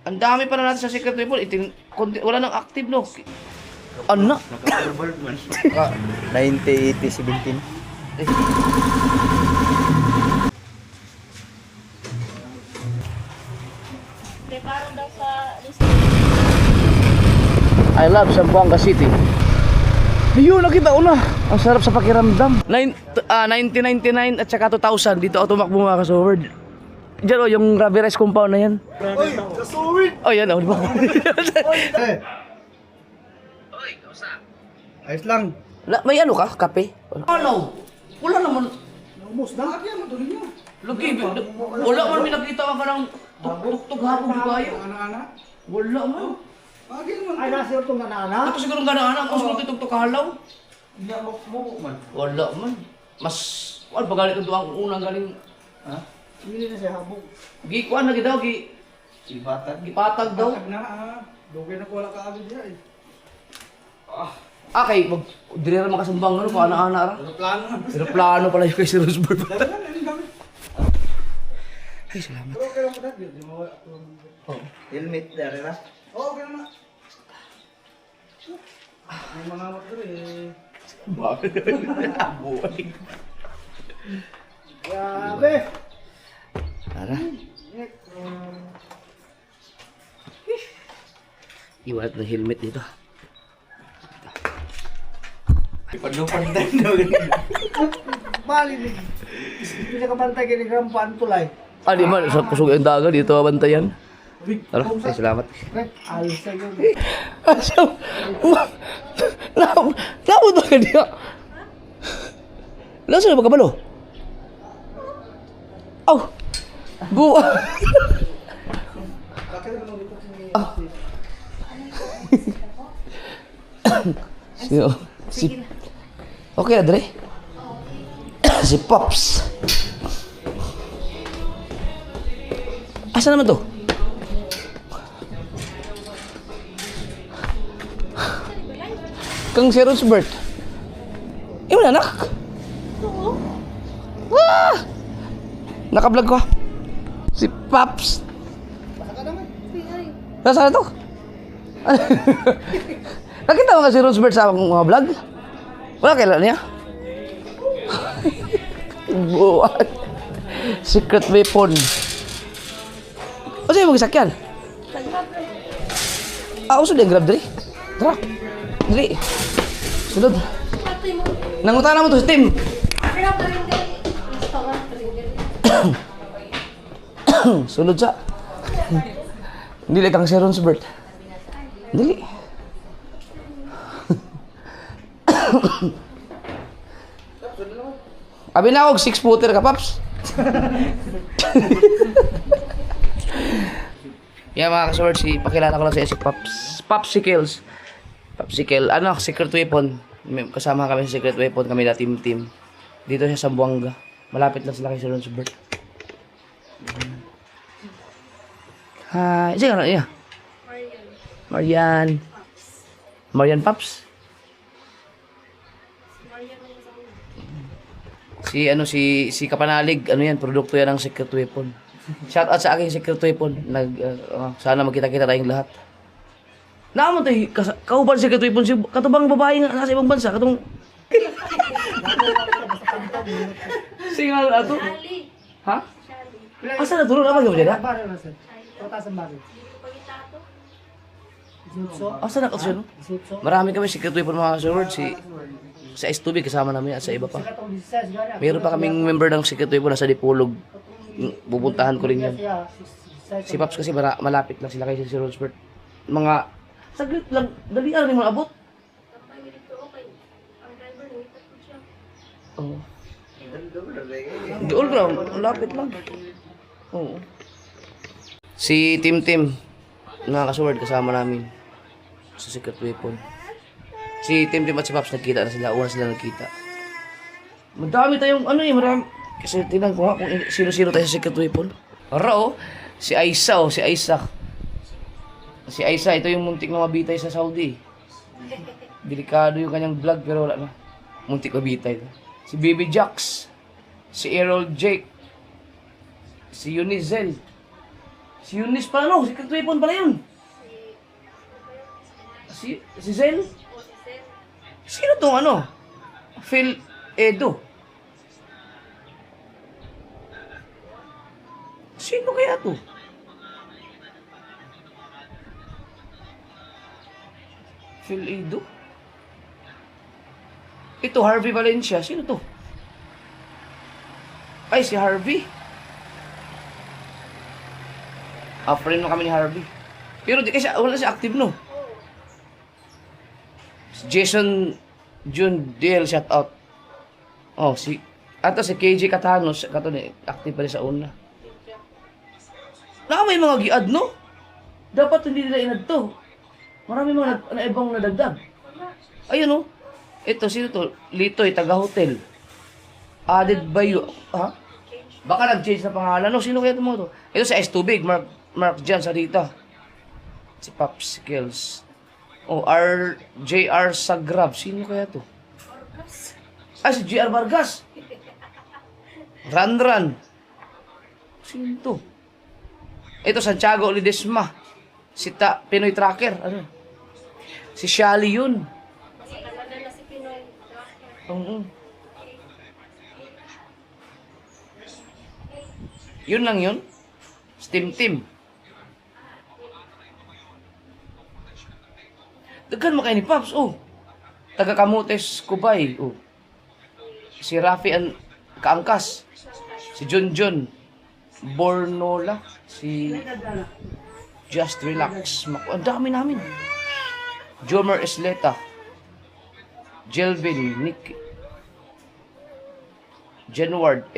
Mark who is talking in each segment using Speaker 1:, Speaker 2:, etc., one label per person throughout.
Speaker 1: Ang dami pa na natin sa secret weapon. Wala nang active, no? Ano?
Speaker 2: Naka-overboard man.
Speaker 3: 90, 80, 17.
Speaker 4: Preparo daw sa
Speaker 1: I love Zamboanga City. Ayun, nakita ko na. Ang sarap sa pakiramdam. 1999 at saka 2000. Dito ako tumakbo mga kasoward. Diyan o, yung Ravi Rice compound na yan.
Speaker 2: Oy, kasawid!
Speaker 1: Oh, yan o. Di ba?
Speaker 2: Eh. Ayos lang.
Speaker 1: May ano ka? Kape? Ano? Wala naman.
Speaker 2: Naubos na. Kaya mo tuloy niyo.
Speaker 1: Lagi, wala man may nakita ka ng tuk-tuk hapon di kayo.
Speaker 2: Anak-anak.
Speaker 1: Wala man.
Speaker 2: Bagay naman. Ay, nasa itong anak-anak.
Speaker 1: Ito siguro ganaan kung sunod itong tukahalaw.
Speaker 2: Hindi ako mo man.
Speaker 1: Wala man. Mas, wala ba galing ito ang unang galing.
Speaker 2: Ha? Hindi na siya habog.
Speaker 1: Gikuan na daw,
Speaker 2: Ibatag.
Speaker 1: gipatag daw.
Speaker 2: Batag na Dugay na ko wala kaagad diya eh.
Speaker 1: Okay, dire na makasumbang ano, kung ana-ana ra.
Speaker 2: Aeroplano.
Speaker 1: Pero plano pala yung kay si Rosberg.
Speaker 2: Dala na yung gamit.
Speaker 1: Ay, salamat.
Speaker 2: Pero okay lang mo dad. Di mo helmet dari na. Oo, okay na. May mga motor eh.
Speaker 1: Bakit? Buhay.
Speaker 2: Grabe.
Speaker 1: Tara. Iwalat ng helmet dito.
Speaker 2: Pagpantay na ganyan. Bali ni. Bisa ka pantay kini Grampan tulay.
Speaker 1: Ah, di man, sa pusog ang dagat dito bantayan. Tara, ay salamat.
Speaker 2: Ayos sa yun.
Speaker 1: Asam. Lawa ba ka diya? Lasa na ba kabalo? Aw! Buwa! Si okay na, Dre? Si Pops. Asa naman to? Kang si Rosbert. Imo na, anak?
Speaker 4: Oo.
Speaker 1: Ah! Nakablog ko. Si Pops. Nasaan na to? Nakita mo ka si Rosbert sa mga vlog? Wala kailan niya? Buwan. Secret weapon. O sa'yo mag-isakyan? Usod yung grab, Dre. Tara. Dre. Sunod. Nangutana mo to si Tim. Sunod sa. Dili kang si Rosbert. Dili. Abi na ako, 6-footer ka, Paps. Yan mga kasword, pakilala ko lang sa si Paps. Popsicles. Popsicle, ano, secret weapon. Kasama kami sa secret weapon, kami na team. Dito siya sa Zamboanga. Malapit lang sila kay Sir Rosbert. Hi, sige ano niya? Marian. Marian Paps. Si Kapanalig, ano yan, produkto yan ng secret weapon. Shout out sa aking secret weapon. Sana magkita-kita tayong lahat. Naman tayo, kauban secret weapon, si katubang babae nga nasa ibang bansa, katong... Singal ato? Ha? Asa na tulog? Apa gawin dyan?
Speaker 2: Baril na sir. Totasan baril.
Speaker 1: Asa na siya, no? Marami kami secret weapon mga sword. Sa S2B kasama namin at sa iba pa. Meron pa kaming member ng secret weapon na sa Dipolog. Pupuntahan ko rin yan. Si Paps kasi malapit lang sila kay si Rosbert. Mga saglit lang, dalian rin mga abot. Oo. Doon lang, malapit lang. Oo. Si Tim, mga kasword kasama namin sa secret weapon. Si Tim at si Paps nagkita na sila, una sila nagkita. Madami tayong marami. Kasi tingnan ko nga kung sino-sino tayo sa secret weapon. Para si Aisa si Isaac. Si Aisa, ito yung muntik na mabitay sa Saudi. Delikado yung kanyang vlog pero wala na. Muntik mabitay. Si Baby Jax. Si Errol Jake. Si Unizel. Si Eunice pala, no? Secret weapon pala yun. Si Zel? Sino tong ano? Phil Edo. Sino kaya to? Phil Edo? Ito, Harvey Valencia. Sino to? Ay, si Harvey. Friend mo kami ni Harvey. Pero di kasi wala siya active, no? Si Jason June Dale, shout out. Oh, ato si KJ Catanos, kato ni active pa rin sa una. May mga giad, no? Dapat hindi nila inad to. Marami mga ibang nadagdag. Ayun, no? Ito, sino to? Litoy, taga-hotel. Added by you. Ha? Baka nag-change na pangalan. No, sino kaya ito mo to? Ito sa S2Big, Mark Jan sa dito. Si Popsicles. Oh, JR Sagrab. Sino kaya to? Ay, si JR Vargas. Ran. Sino to? Ito, Santiago Ledesma. Si Pinoy Tracker. Ano? Si Shally yun. Yun lang yun. Steam Team. Daghan mo kayo ni Pops, oh. Taga Camotes, Kubay, oh. Si Rafi Kaangkas. Si John Bornola. Si Just Relax. Ang dami namin. Jomer Esleta. Jelvin, Nick. Genward,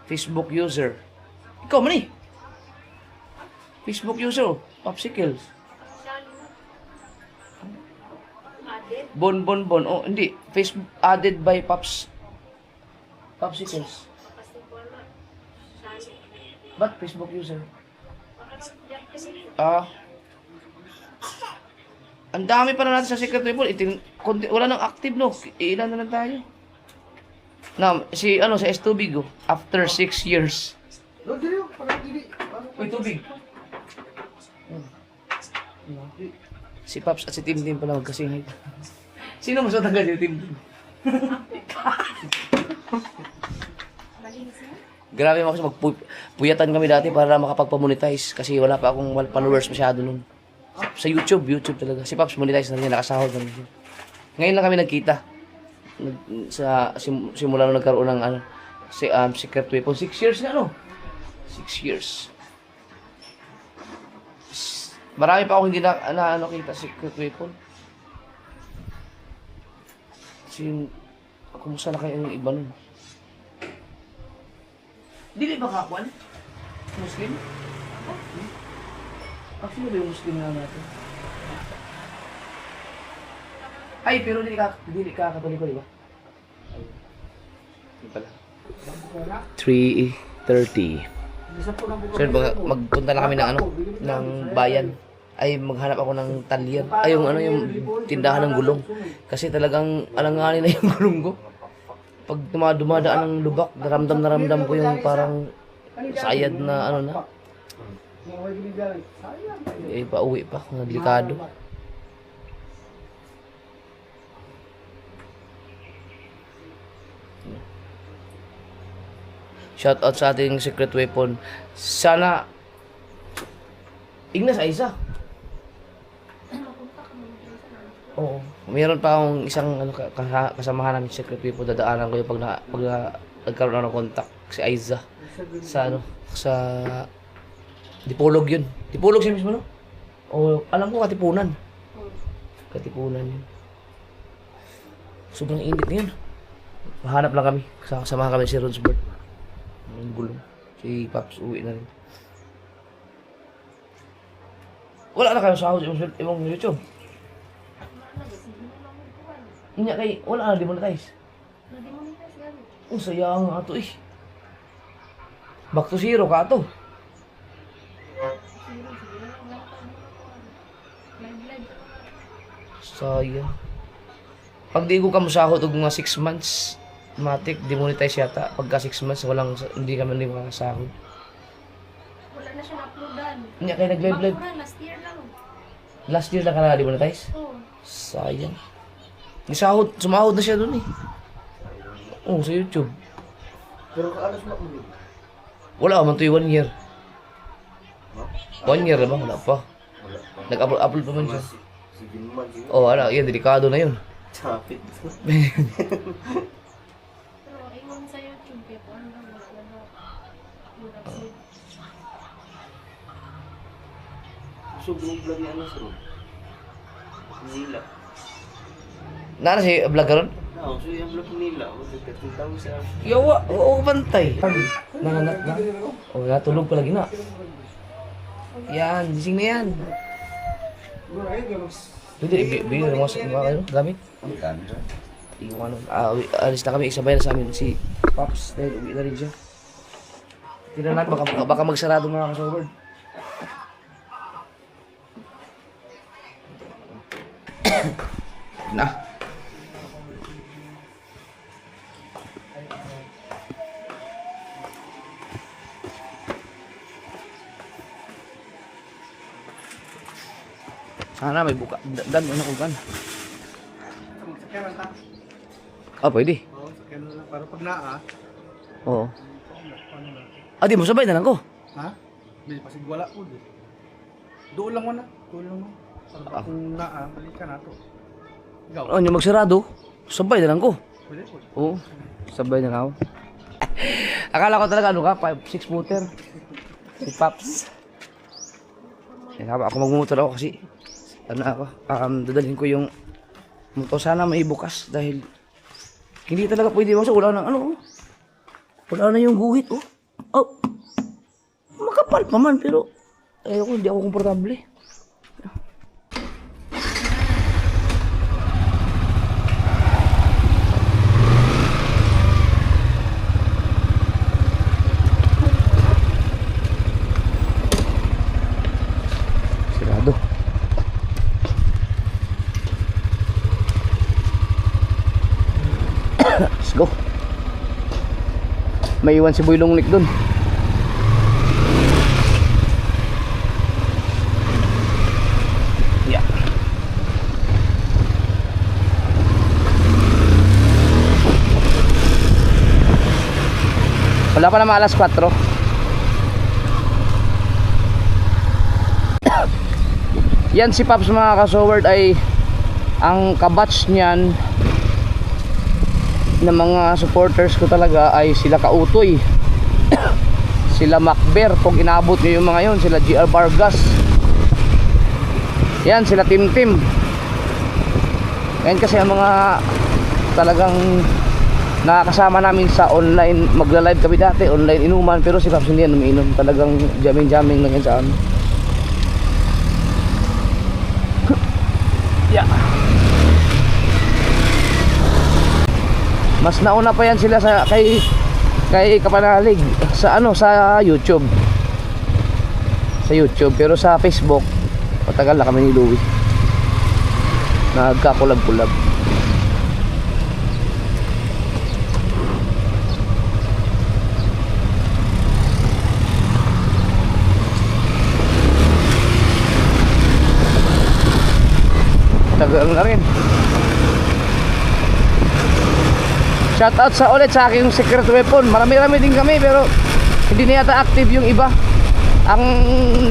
Speaker 1: Facebook user. Ikaw man eh. Facebook user, Popsicles. Bon. Oh, hindi. Facebook added by Popsicles. Ba't Facebook user? Ang dami pa na natin sa Secret Weapon. Wala nang active, no? Ilan na lang tayo. Sa S2Big, oh. After 6 years. Uy, tubig. Si Pops at si Tim pala magkasingay. Sino mas matanggal yung Tim? Grabe mo kasi magpuyatan kami dati para makapagpamonetize kasi wala pa akong followers masyado nun. Sa YouTube talaga. Si Pops monetize na rin, nakasahod na rin. Ngayon lang kami nagkita. Simula nung nagkaroon ng Secret Weapon. 6 years na, no? 6 years. Marami pa ako hindi kita Secret Weapon. Kumusta na kayo yung iba nun? Dili ba kakuan? Muslim? Sino ba yung Muslim na natin? Ay, pero dili ka katoliko, di ba? Hindi pala. 3:30. Sir, magpunta na kami ng bayan. Ay, maghanap ako ng talyan. Ay, yung tindahan ng gulong. Kasi talagang alanganin na yung gulong ko. Pag dumadaan ng lubak, naramdam ko yung parang sayad na na. Pauwi pa, delikado. Shout out sa ating Secret Weapon. Sana Ignas Aiza. Oo. Mayroon pa akong isang kasamahan namin Secret Weapon. Dadaanan ko yung pag nagkaroon ng contact si Aiza. Sa Dipolog yun. Dipolog siya mismo, no? O, alam ko Katipunan. Katipunan yun. Sobrang init na yun. Mahanap lang kami. Kasama kami si Ronsbert. Ang gulong. Si Pops uwi na rin. Wala na kayo sahod imong YouTube. Wala na demonetize. Sayang nga ito eh. Back to zero ka ito. Sayang. Pag di ko ka masahod og mga 6 months, Matik, demonetize yata. Pagka 6 months, hindi kami makakasahod.
Speaker 4: Wala na siya na-uploadan.
Speaker 1: Hindi kayo nag-live.
Speaker 4: Bakura, last year lang.
Speaker 1: Last year na ka na-demonetize?
Speaker 4: Oo.
Speaker 1: Sayang. Sumahod na siya dun eh. Oo, sa YouTube.
Speaker 2: Pero kaalas mo mo.
Speaker 1: Wala man to yung 1 year. 1 year na ba? Wala pa. Nag-upload pa man siya.
Speaker 2: Sige naman, sige.
Speaker 1: Oh, ala, yan, delikado na yun.
Speaker 2: Traffic.
Speaker 4: Pero ingon sa YouTube, kaya po ano lang, wala na. Mag-upload.
Speaker 2: So, vlog niya ano sir? Nila.
Speaker 1: Nara si vlog ka ron?
Speaker 2: So yung vlog nila. Kita mo sa...
Speaker 1: Yawa, oo, bantay. Nanganak na. Oh, natulog pa lagi na. Yan, gising na yan. Hindi, bigyan mo sa mga kayo, gamit. Yung ano, alis na kami, isabay na sa amin si Pops dahil uwi na rin siya. Tignan natin, baka magsarado mga kasoward. Na. Sana may buka. Dan mo na kukan.
Speaker 2: Sakyan lang ta.
Speaker 1: Ah, pwede.
Speaker 2: Oo, sakyan lang. Para pag naa.
Speaker 1: Oo. Ah, di mo sabay na lang ko.
Speaker 2: Ha? Hindi, pasig wala po. Doon lang mo na. Doon lang mo. Para kung naa, balik ka na to. Ikaw.
Speaker 1: Oh, yung magsarado, sabay na lang ko.
Speaker 2: Pwede po.
Speaker 1: Oo. Sabay na lang ako. Akala ko talaga ano ka, 5-6 footer. Si Pops. Ako magmumotor ako kasi ano ako, dadalhin ko yung motor, sana may bukas dahil hindi talaga pwede mo, wala na ano, wala na yung guhit, oh. Oh. Makapal pa man pero ayoko, hindi ako komportable. Sirado. Let's go. May iwan si Boy Longlik dun. Yeah. Wala pa naman alas 4. Yan si Pops mga kasoward ay ang kabatch niyan na mga supporters ko talaga ay sila Kautoy, sila Macber, kung inabot nyo yung mga yon, sila GR Vargas, yan sila Tim Tim. Yan kasi ang mga talagang nakakasama namin sa online, magla-live kami dati, online inuman, pero si Pops hindi yan umiinom, talagang jamming lang yan sa amin. Yeah. Mas nauna pa yan sila sa kay Kapanalig sa ano, sa YouTube. Sa YouTube, pero sa Facebook matagal na kami ni Louie. Nagkakulab-kulab. Tagal na rin. Shoutout sa ulit sa aking secret weapon. Marami-rami din kami pero hindi na yata active yung iba. Ang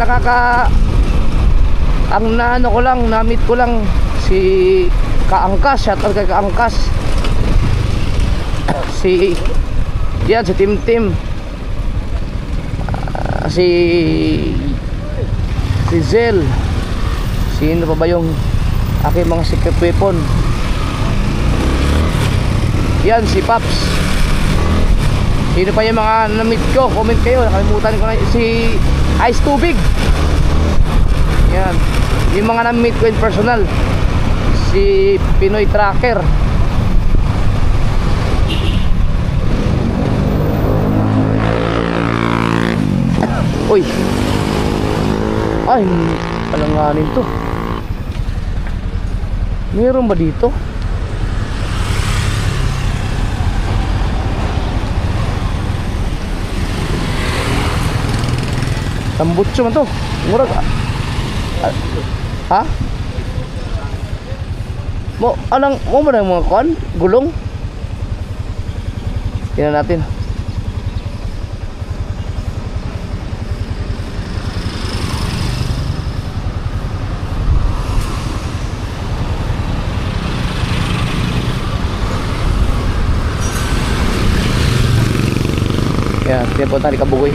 Speaker 1: naano ko lang, na-meet ko lang si Kaangkas. Shoutout kay Kaangkas. Si Tim Tim. Si Zel. Sino pa ba yung aking mga secret weapon? Yan si Pops. Sino pa yung mga na-meet ko? Comment kayo. Nakalimutan ko na si Ice Tubig. Yan. Yung mga na-meet ko in personal. Si Pinoy Tracker. Uy. Ay, alanganin to. Meron ba dito? Tambutso man to. Murag. Ha? Mo ba ng mga kuan? Gulong? Tingnan natin. Yan, pinapunta ni Kabugoy.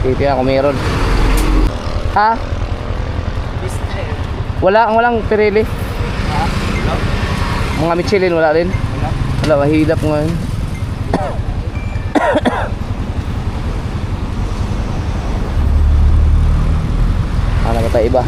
Speaker 1: Titignan kung meron. Ha? Walang Pirelli. Mga Michelin wala rin. Wala, mahidap ngayon. Ano ba tayo iba?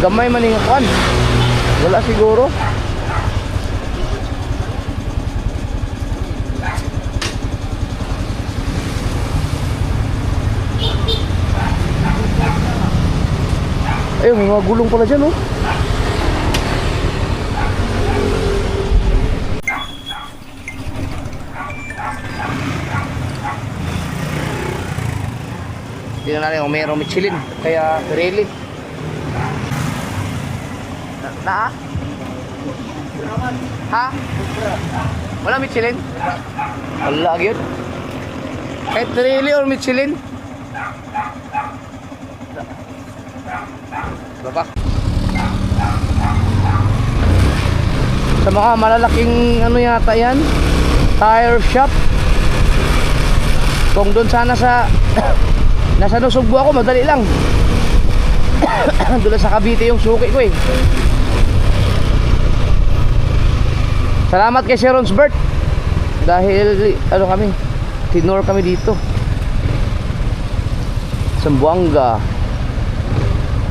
Speaker 1: Gamay man yung kwan. Wala siguro. Ayun, may mga gulong pala dyan, oh. Tingnan natin kung mayroong Michelin. Kaya Pirelli. Na? Ha? Wala Michelin? Wala yun. Kahit Pirelli or Michelin? Baba. Sa mga malalaking ano yata yan, tire shop. Kung doon sana sa nasa Nusugbo ako, madali lang. Doon sa Cavite yung suki ko eh. Salamat kay Sir Ronsbert. Dahil ano kami, tinor kami dito Zamboanga.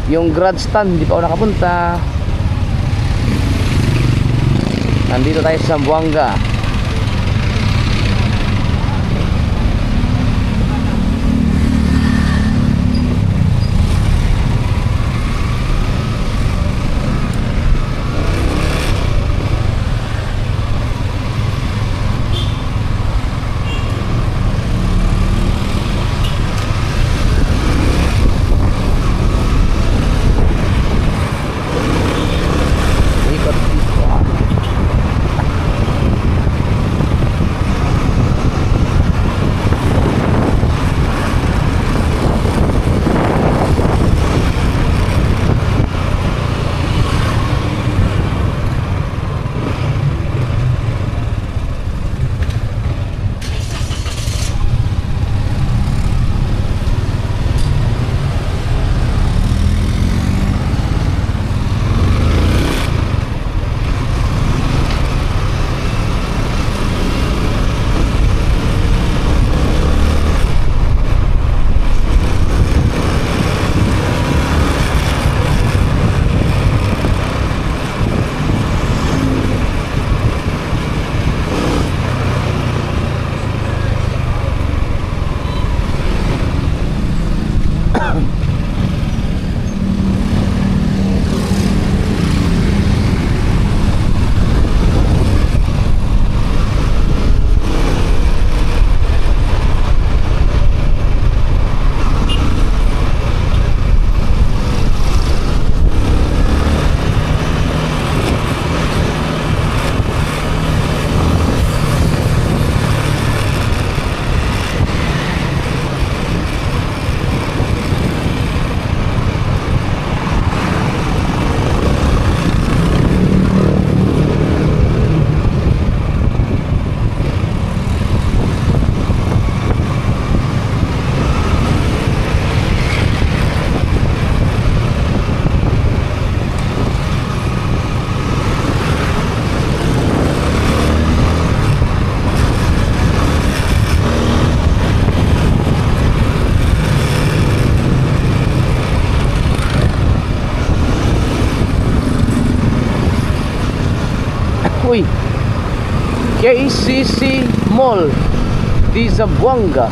Speaker 1: Yung grandstand hindi pa ako nakapunta. Nandito tayo sa Zamboanga. Uy! KCC Mall di Zamboanga.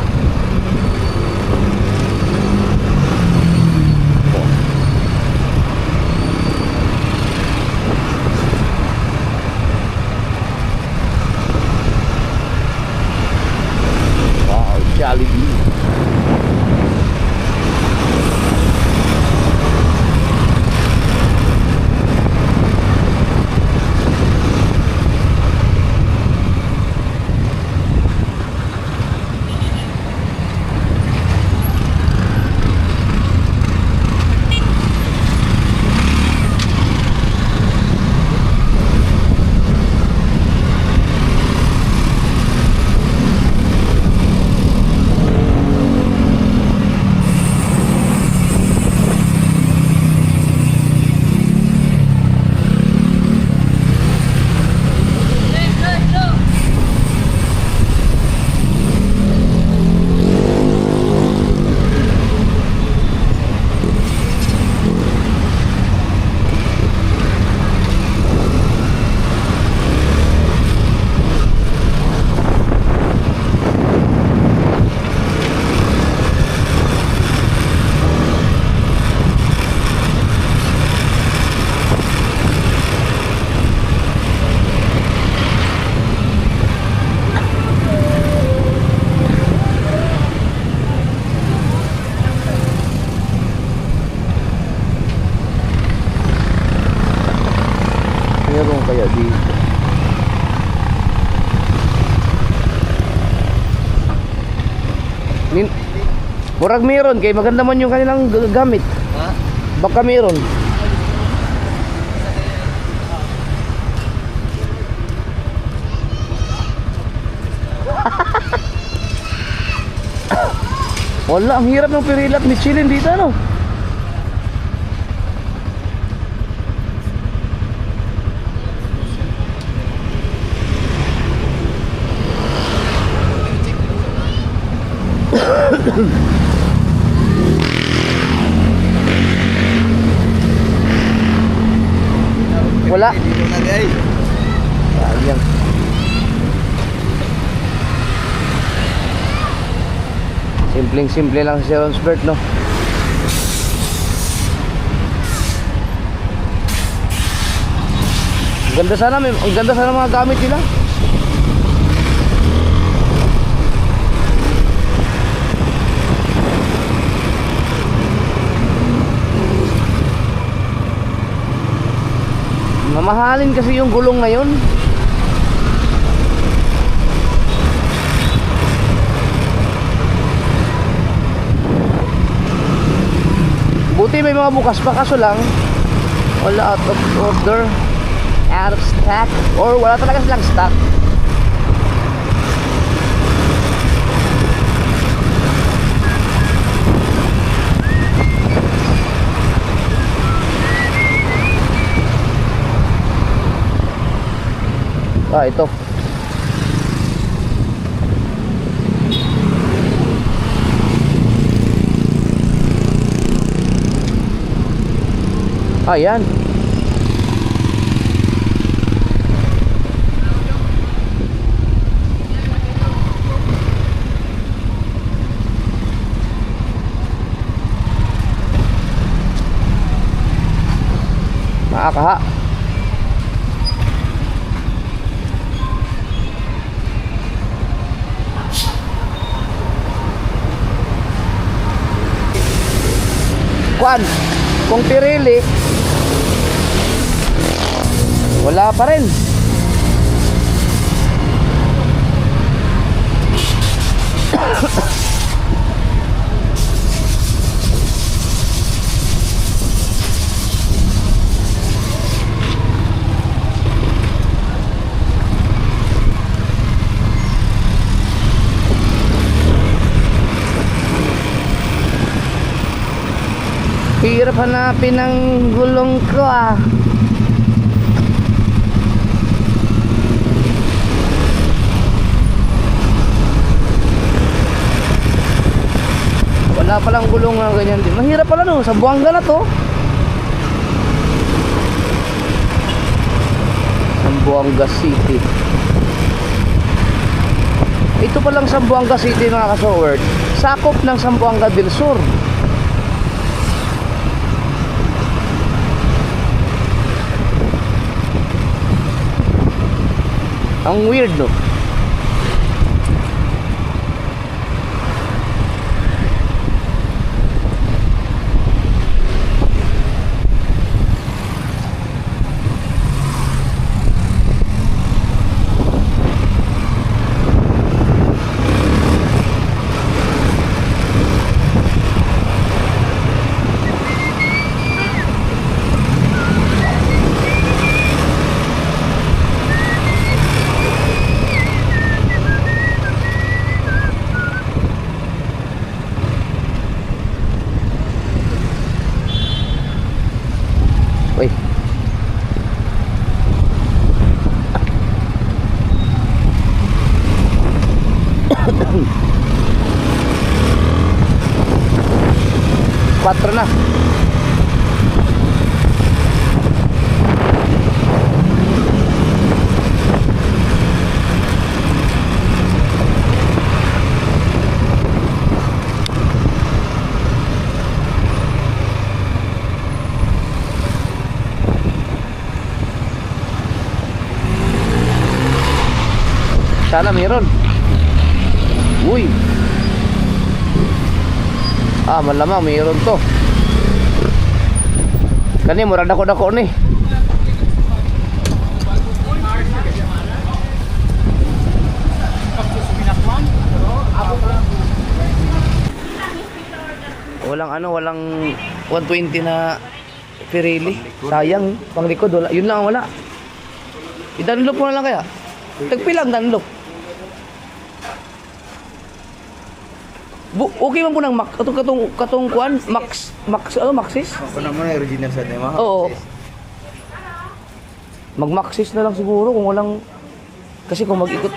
Speaker 1: Wow, Jollibee. Meron kaya dito? Murag meron kay maganda man yung kanilang gamit.
Speaker 3: Ha?
Speaker 1: Baka meron. Wala, ang hirap ng Pirillat Michelin dito, ano? Wala.
Speaker 3: Dito na guys.
Speaker 1: Sayang. Simpleng-simple lang si Ronsbert, no? Ang ganda sana mga gamit nila. Mamahalin kasi yung gulong ngayon. Buti may mga bukas pa, kaso lang wala, out of order, out of stock, or wala talaga silang stock. Ito. Ayan. Makakaha. Kwan, kung Pirelli wala pa rin. Hirap hanapin ang gulong ko, ah. Wala palang gulong na ganyan din. Mahirap pala, no, sa Buanga na to. Sa Zamboanga City. Ito palang Zamboanga City mga kasoward, sakop ng Zamboanga del Sur. Ang weird, no? Uy. Quatro na. Sana meron. Uy. Malamang meron to. Kani mura dako-dako ni. Walang 120 na Pirelli. Sayang, panglikod wala. Yun lang ang wala. I-download mo na lang kaya. Tagpilang download. Okay man po ng katong kuan Maxis?
Speaker 3: Ako naman ay original sa tema.
Speaker 1: Oo. Mag-Maxis na lang siguro kung walang kasi kung mag-ikot.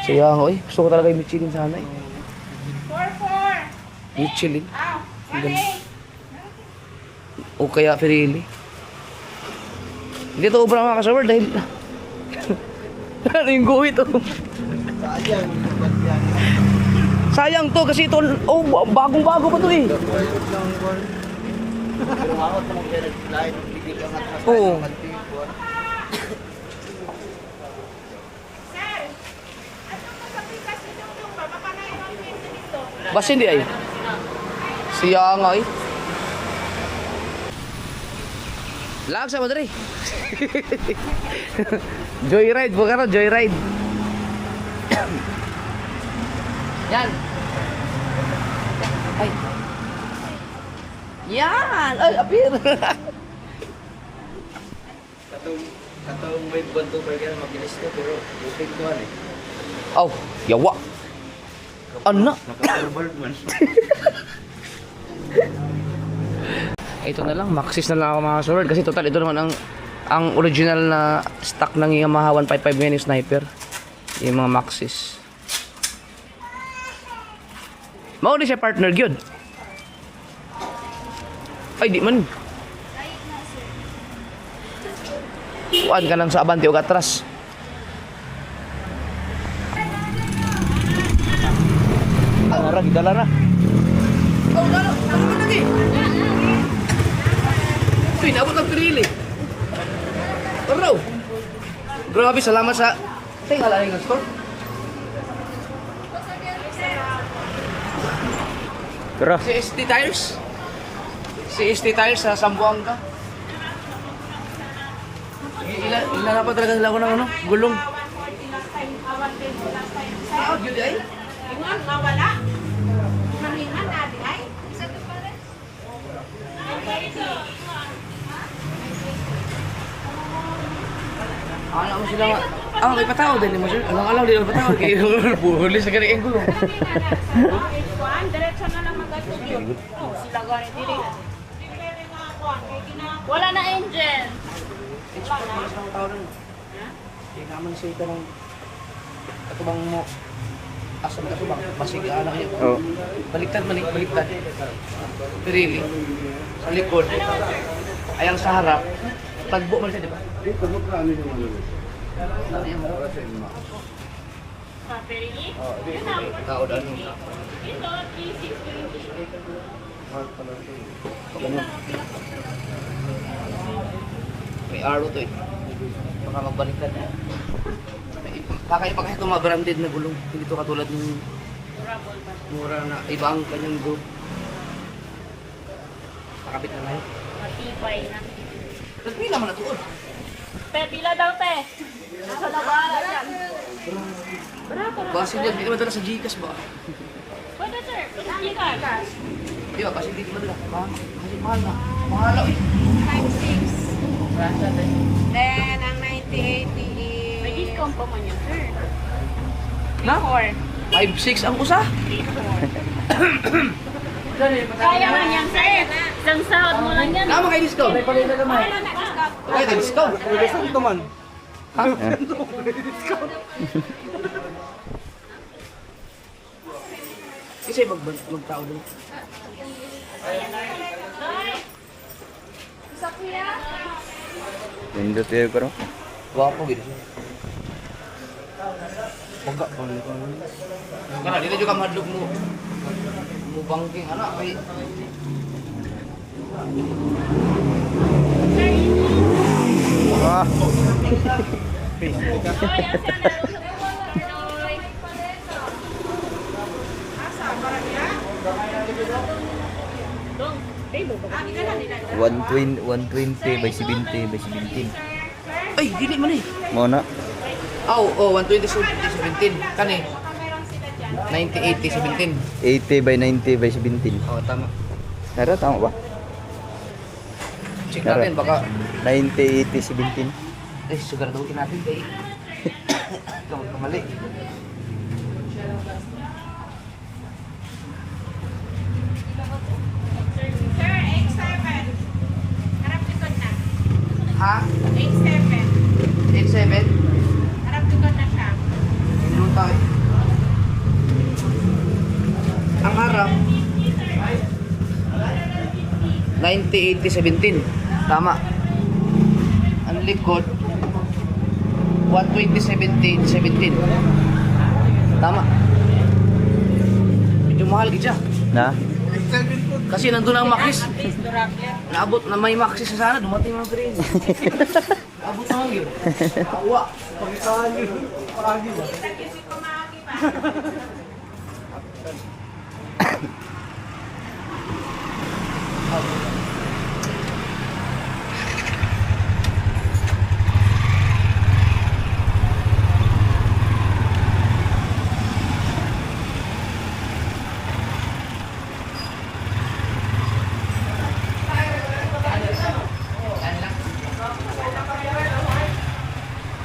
Speaker 1: Sayang, oy. Gusto ko talaga yung Michelin sana eh. 4-4. Michelin. O kaya Pirelli. Hindi to obra mga kasawar dahil ano yung guhit oh. Sayang to kasi ito, bagong-bago pa to eh. Oo. Bas hindi ay. Siya nga eh. Lag sa madre. Joyride, bukan joyride. Yan. Ay. Yan. Ay, apir.
Speaker 3: Katong may banto pa kaya mabilis to pero upig ko eh.
Speaker 1: Aw, yawa. Ano?
Speaker 3: Naka-overboard man.
Speaker 1: Ito na lang, Maxis na lang ako mga sword kasi total ito naman ang original na stock ng Yamaha 155 Mini Sniper. Yung mga Maxis. Mao di siya partner gyud. Ay di man. Kuan ka lang sa abante ug atras. Arag dala na. Oh, dala. Ano lagi? Uy, naabot ang Pirelli. Pero, grabe, salamat sa tingala ng store.
Speaker 3: Pero
Speaker 1: Si ST Tires. Si ST Tires sa Zamboanga. Ilan pa talaga sila ako ng ano? Gulong. Yun ay?
Speaker 5: Ingon, mawala. Maningan na di ay.
Speaker 1: Alam mo sila nga. May patao din mo sir. Alang-alang din ang patao. Kaya buhuli sa ganang gulong.
Speaker 5: Kuan, diretso na lang magkatugyo. Sila gani diri. Wala na engine.
Speaker 1: Kaya naman siya ito ng katubang mo. Asam katubang. Basig anak niya.
Speaker 3: oh,
Speaker 1: Baliktad man eh. Baliktad. Pirelli. Sa likod. Ayang sa harap. Tagbo man siya, di ba?
Speaker 2: Dito mo ka ano yung ano.
Speaker 1: Ano yan mo?
Speaker 2: Para sa inyo.
Speaker 5: Strawberry.
Speaker 2: Oh, di.
Speaker 1: Kaod ano.
Speaker 5: Ito, 360.
Speaker 2: Mahal pala ito.
Speaker 1: May arrow to eh. Baka magbaliktad. Kakaiba kasi ito mga branded na gulong. Hindi to katulad ng
Speaker 5: Durable ba?
Speaker 1: mura na iba ang kanyang group. Nakabit na ngayon.
Speaker 5: Matibay na.
Speaker 1: Nagpila man na tuod.
Speaker 5: Pe, pila daw, pe. Nasa nabala yan. Barato na.
Speaker 1: Base niya, hindi naman dala sa Gcash ba?
Speaker 5: Pwede, sir. Hindi ka.
Speaker 1: Di ba? Kasi hindi naman dala. Kasi mahal na. Mahal eh.
Speaker 4: Times 6. Then, ang 9080 is...
Speaker 5: May discount pa man yun, sir.
Speaker 1: Na?
Speaker 5: 4.
Speaker 1: 5-6 ang usa.
Speaker 5: Kaya man yan, sir. Isang sahod mo lang yan.
Speaker 1: Kama kay discount.
Speaker 5: Wala na discount.
Speaker 1: Okay, kay discount.
Speaker 2: Pwede sa ito man.
Speaker 1: Ha? Kasi magtao doon.
Speaker 4: Sa kuya?
Speaker 3: Nindot yun pero.
Speaker 1: Wapo gitu.
Speaker 2: Pagka pala ito.
Speaker 1: Kana dito juga madlog mo. Mo bangking anak kay
Speaker 3: Ah.
Speaker 5: Dong, table ba?
Speaker 3: 120 by 70 by 17.
Speaker 1: ay dili man eh.
Speaker 3: Mo na.
Speaker 1: Oh, 120-17 kani. 90-80-17.
Speaker 3: 80 by 90 by 17.
Speaker 1: Oh, tama.
Speaker 3: Nara, tama ba?
Speaker 1: Check natin baka
Speaker 3: 90, 80, 17.
Speaker 1: siguraduhin natin kay ikaw kamali.
Speaker 5: Sir, 87. Harap likod na.
Speaker 1: Ha?
Speaker 5: 87.
Speaker 1: 87?
Speaker 5: Harap likod na siya.
Speaker 1: Ano tayo? Ang harap 90-80-17. Tama. Ang likod 120-70-17. Tama. Medyo mahal gid siya.
Speaker 3: Na?
Speaker 1: Kasi nandun ang makis.
Speaker 5: At least durable.
Speaker 1: Naabot na may makis sa sana, dumating mga rin. Abot na lang yun. Awa.
Speaker 2: Pagkakaan yun. Paagi ba?
Speaker 5: Kasi kumaki pa.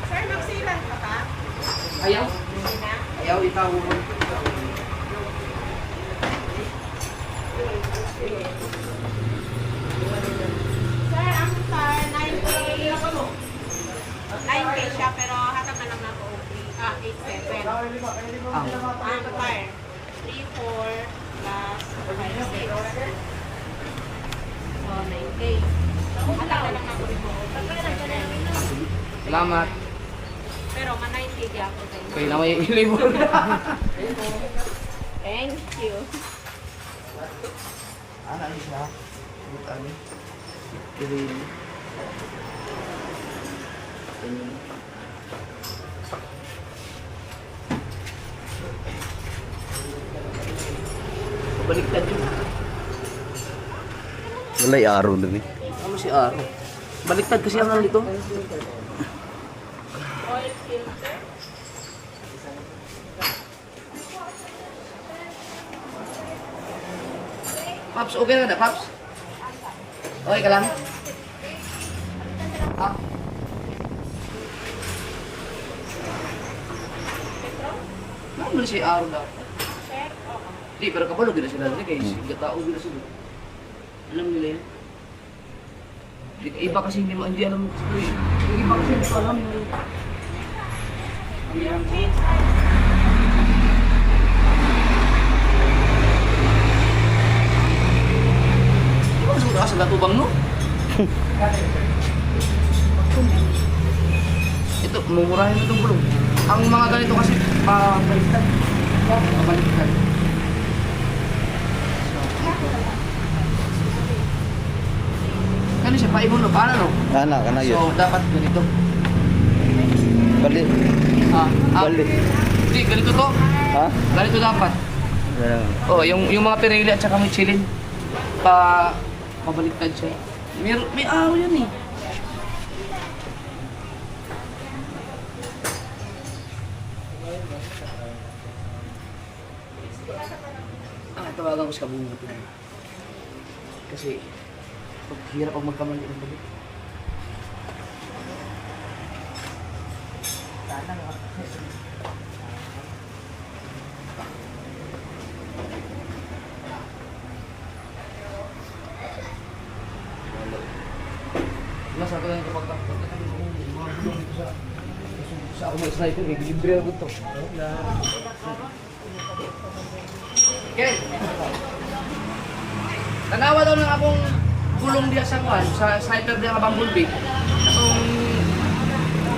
Speaker 5: Sir, magsilan ka ba?
Speaker 1: Ayaw. Ayaw, ikaw.
Speaker 5: Sir, ang star, 9K. 9K siya, pero hatag na lang ako. 8-7.
Speaker 1: Ang
Speaker 5: Ang star, 3-4 plus 5-6. So, 9K. Hatag na lang ako ito.
Speaker 1: salamat.
Speaker 5: Pero ma-9K di ako tayo.
Speaker 1: Kaya na may ilibol.
Speaker 5: Thank you.
Speaker 1: Ano siya? Butan. Green. Baliktad yun.
Speaker 3: Walay araw dun eh.
Speaker 1: Ano si Aro? Baliktad kasi ang nandito.
Speaker 5: Oil filter.
Speaker 1: Paps, okay na na, Paps? Okay ka lang? Ha? Ano si Aro daw?
Speaker 5: Check. Oo.
Speaker 1: Di, pero kapalo gina sila dali kay gatao gina sila. Alam nila yun. Iba kasi hindi alam. Yung iba kasi hindi ko alam.
Speaker 5: Yung cheese.
Speaker 1: Di ba sudah sa gatubang no? mumurahin mo itong gulong. Ang mga ganito kasi, pabaliktad. Pabaliktad. Ano siya, paibon no? Paano no?
Speaker 3: Kana
Speaker 1: So, dapat ganito.
Speaker 3: Bali. Bali.
Speaker 1: Hindi, ganito to.
Speaker 3: Ha?
Speaker 1: Ganito dapat.
Speaker 3: Yan.
Speaker 1: Oh, yung mga Pirelli at saka Michelin. Pabaliktad siya. May araw yan eh. Tawagan ko sa kabungot na. Kasi, hirap pag magkamali ng balik. Nasa ko lang kapag sa ako mag-sniper, may libre ako ito. Okay. Tanawa daw ng akong gulong diya sa kuhan, sa sniper diya nga Bumblebee. Itong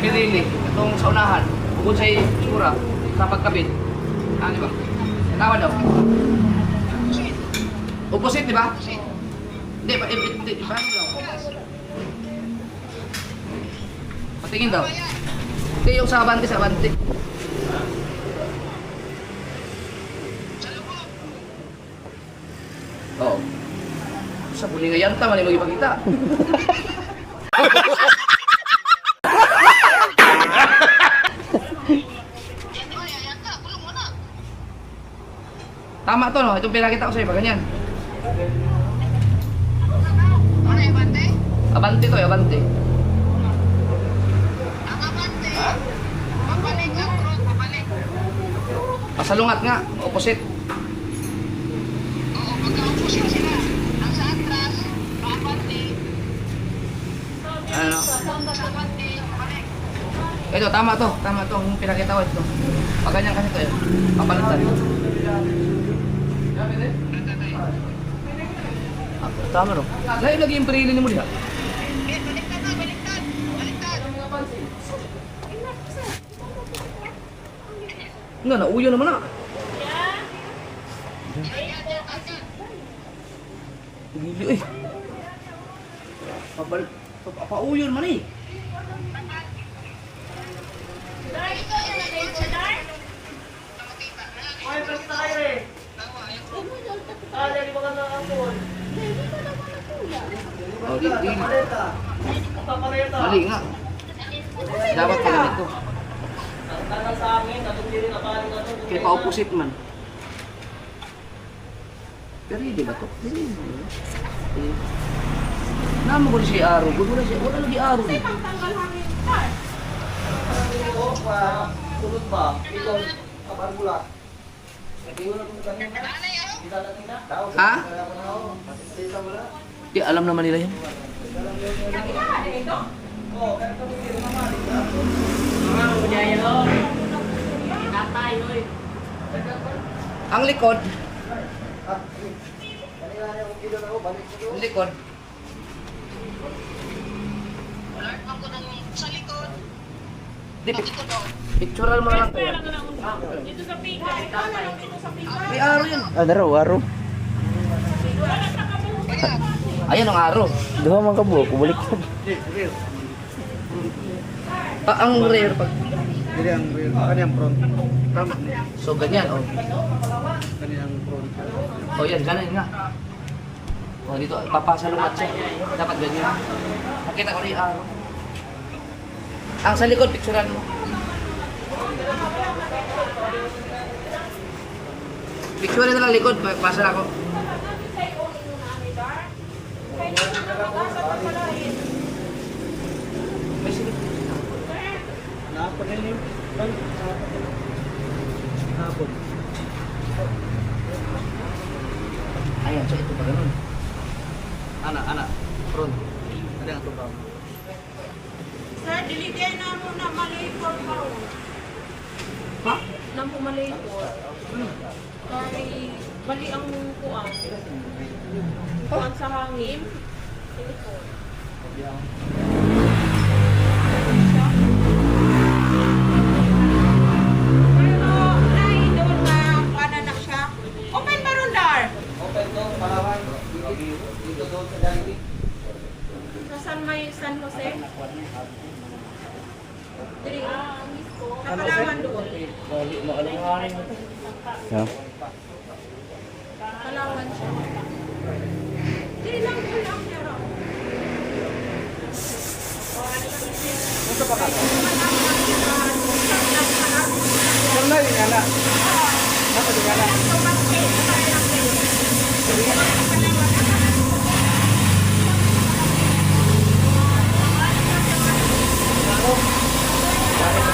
Speaker 1: Pirelli, itong sa unahan, bukod sa itsura, sa pagkabit. Ano ba? Tanawa daw. Opposite, di ba? Hindi, paano daw? Patingin daw. Hindi, yung sa abante, sa abante. Oo. Sa buling ngayon, tama na magipagkita. Tama to, no? Itong pinakita ko sa'yo, pa ganyan. Abante to, abante. Pasalungat nga, opposite. Ano? Ito, tama to. Tama to. Yung pinakita ko ito. Pag ganyan kasi ito yun. Papalitan. Tama no? Lagi yung Pirelli ni mo diha. Nga, nauyo naman na. Gili eh. Pauyo naman eh. Oh, di. Mali nga. Dapat ka ganito. Kaya pa-opposite man. Pero hindi ba ito? Nama ko na siya araw. Wala lagi araw eh.
Speaker 3: Tulog ba? Ikaw, kapan mula?
Speaker 1: Ha? Di, alam naman nila yan. Ang likod. Ang likod. Di, pictural mo na lang tayo.
Speaker 5: Dito sa pika. Dito sa pika.
Speaker 1: May araw yan.
Speaker 3: Araw.
Speaker 1: Ayan ang araw.
Speaker 3: Duha man ka buo, kubalik ka.
Speaker 1: Ang rare pag...
Speaker 2: Jadi ang real, kanyang front. Tama niya.
Speaker 1: So, ganyan, oh.
Speaker 2: Kanyang front.
Speaker 1: Oh, yan, ganyan nga. Oh, dito, papasalungat siya. Dapat ganyan. Nakita ko rin yung araw. Ang sa likod, picturean mo. Picturean na lang likod, pasa na ako. May silip.
Speaker 2: Napon na yun. Napon.
Speaker 1: Ayan, so ito pa ganun.
Speaker 2: Anak. Front. Ada yang tukang.
Speaker 5: Sir, diligay na mo na malipor pa ro.
Speaker 1: Ha?
Speaker 5: Na mo malipor. Kay bali ang kuan. Kuan sa hangin. Telepon. Nasaan may San Jose? Diri.
Speaker 2: Ano
Speaker 5: Nakalaman doon.
Speaker 1: Yeah.
Speaker 5: Kalawan siya. Diri lang ko lang pero.
Speaker 2: Unsa pa ka? Wala din ana. Napa din ana.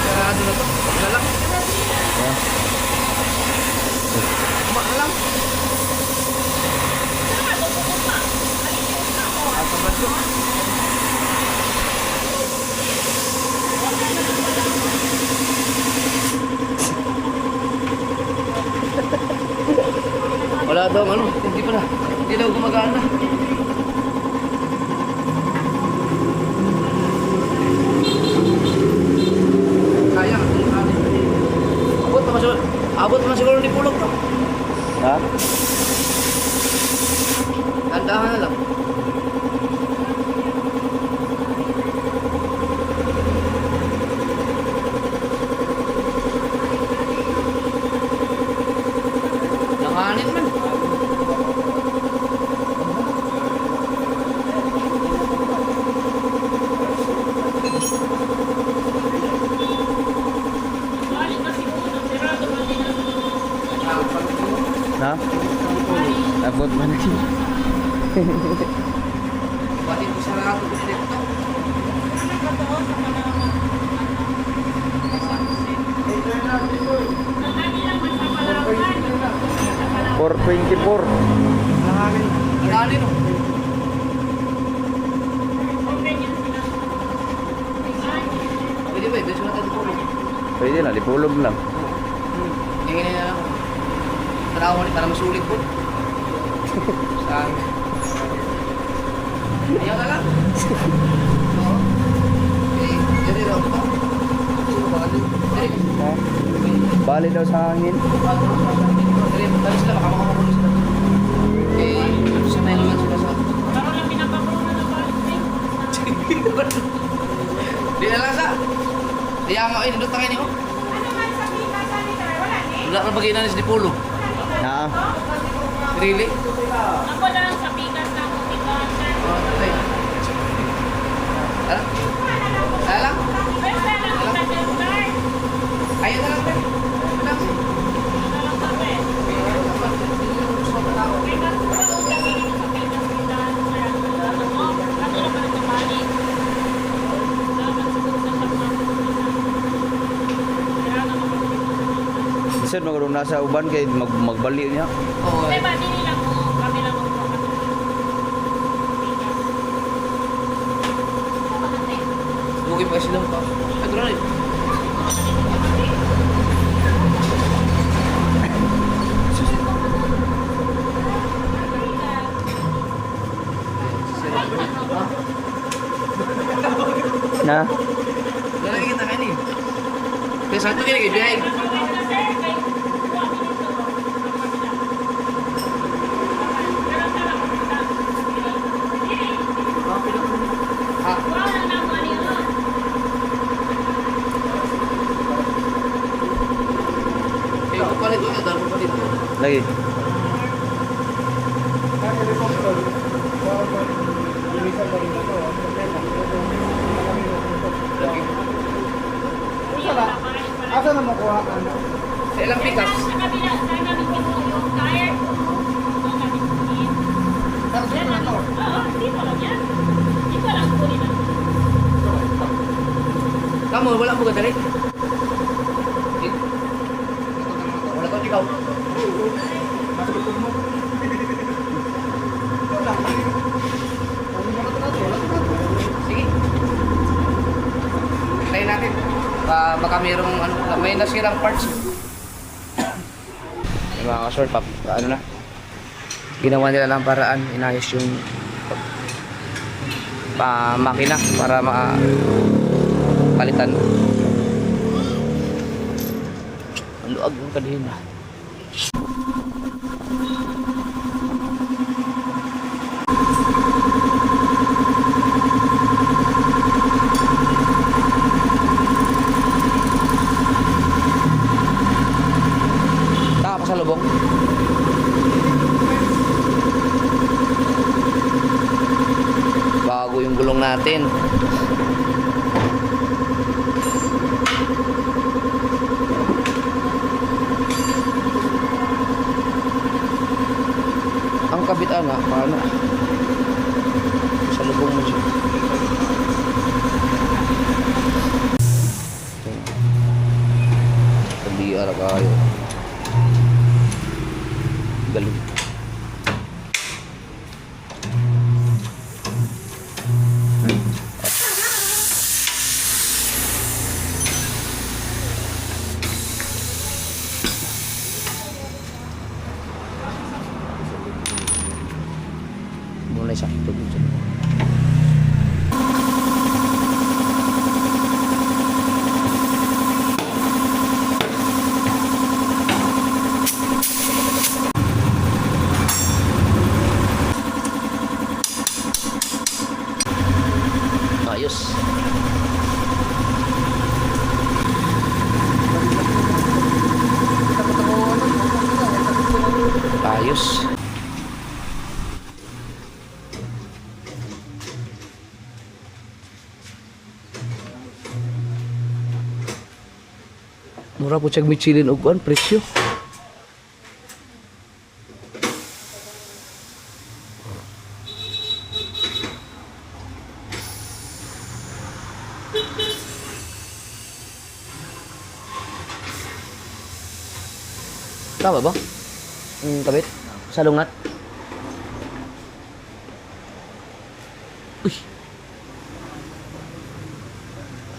Speaker 1: Sarado na to. Lalak. Maalam. Ang pabadyo. Wala daw ano, hindi pa na. Hindi daw gumagana. Sayang itong kanin. Abot naman siguro ni Pulog to.
Speaker 3: Ha?
Speaker 1: Tandahan na lang. Nanganin man.
Speaker 3: Na? Abot man na siya.
Speaker 1: Bakit ko sarado ko dito?
Speaker 3: $4.24.
Speaker 1: Nanganin no. Pwede ba? Beso na tayo Pulog.
Speaker 3: Pwede na, lipulog lang.
Speaker 1: Hingin na lang. Tarawa ni para masulit po. Saan? Ayaw na lang. Oo. Eh, dali lang pa. Sino ba ka din? Dali.
Speaker 3: Ha? Bali daw sa hangin.
Speaker 1: Dali, dali sila. Baka makakulis sila. Eh, sanay naman sila sa...
Speaker 5: Karoon lang pinapakuna ng balik.
Speaker 1: Di na lang sa. Kaya nga, eh, nindot na kayo niyo.
Speaker 5: Ano man sa kita sa nito? Wala ni.
Speaker 1: Wala na pag-inan ni Dipolo.
Speaker 3: Na.
Speaker 1: Really?
Speaker 5: Ako lang sa pikas na kung ikaw, sir.
Speaker 1: Ay. Ala? Ala lang?
Speaker 5: Best na lang kita, sir.
Speaker 1: Ayun na lang, Ben. Ano lang?
Speaker 5: Ano lang kami? May katulong kami dito sa pikas kita, sir. Ano? Katulong ka na sa balik. Dapat siguro sa pagmamahal. Kaya na kapag
Speaker 3: Isod magulong nasa uban kay magbali niya.
Speaker 1: Oo.
Speaker 5: Diba, dili lang mo, kami lang mo.
Speaker 1: Bukid pa sila pa. Ay, ito na rin.
Speaker 3: Na.
Speaker 1: Wala kita kayo ni. Kaya saan ito kaya nag-ibiyahin? Eh, ito palit doon. Dahil ko palit doon.
Speaker 3: Lagi.
Speaker 1: Lagi.
Speaker 2: Asa na makuha ka?
Speaker 1: Sa ilang pikas?
Speaker 5: Sa kabila, sa namin yung tire. Oo, dito lang yan. Dito lang po nila.
Speaker 1: Kamu, wala mo gadali? Wala ko ikaw. Sige. Tayo natin. Baka mayroong ano, may nasirang parts. Yung mga short pop, ano na? Ginawa nila lang paraan, inayos yung makina para palitan. Ang luag ng kadena. natin. Ang kabit paano? Sa lubong mo siya. Tabiara kayo. Galing. Mulai sakto dito. Ayos. Ayos. Mura po siyang Michelin og kuan presyo. Tama ba? Kabit? Salungat? Uy!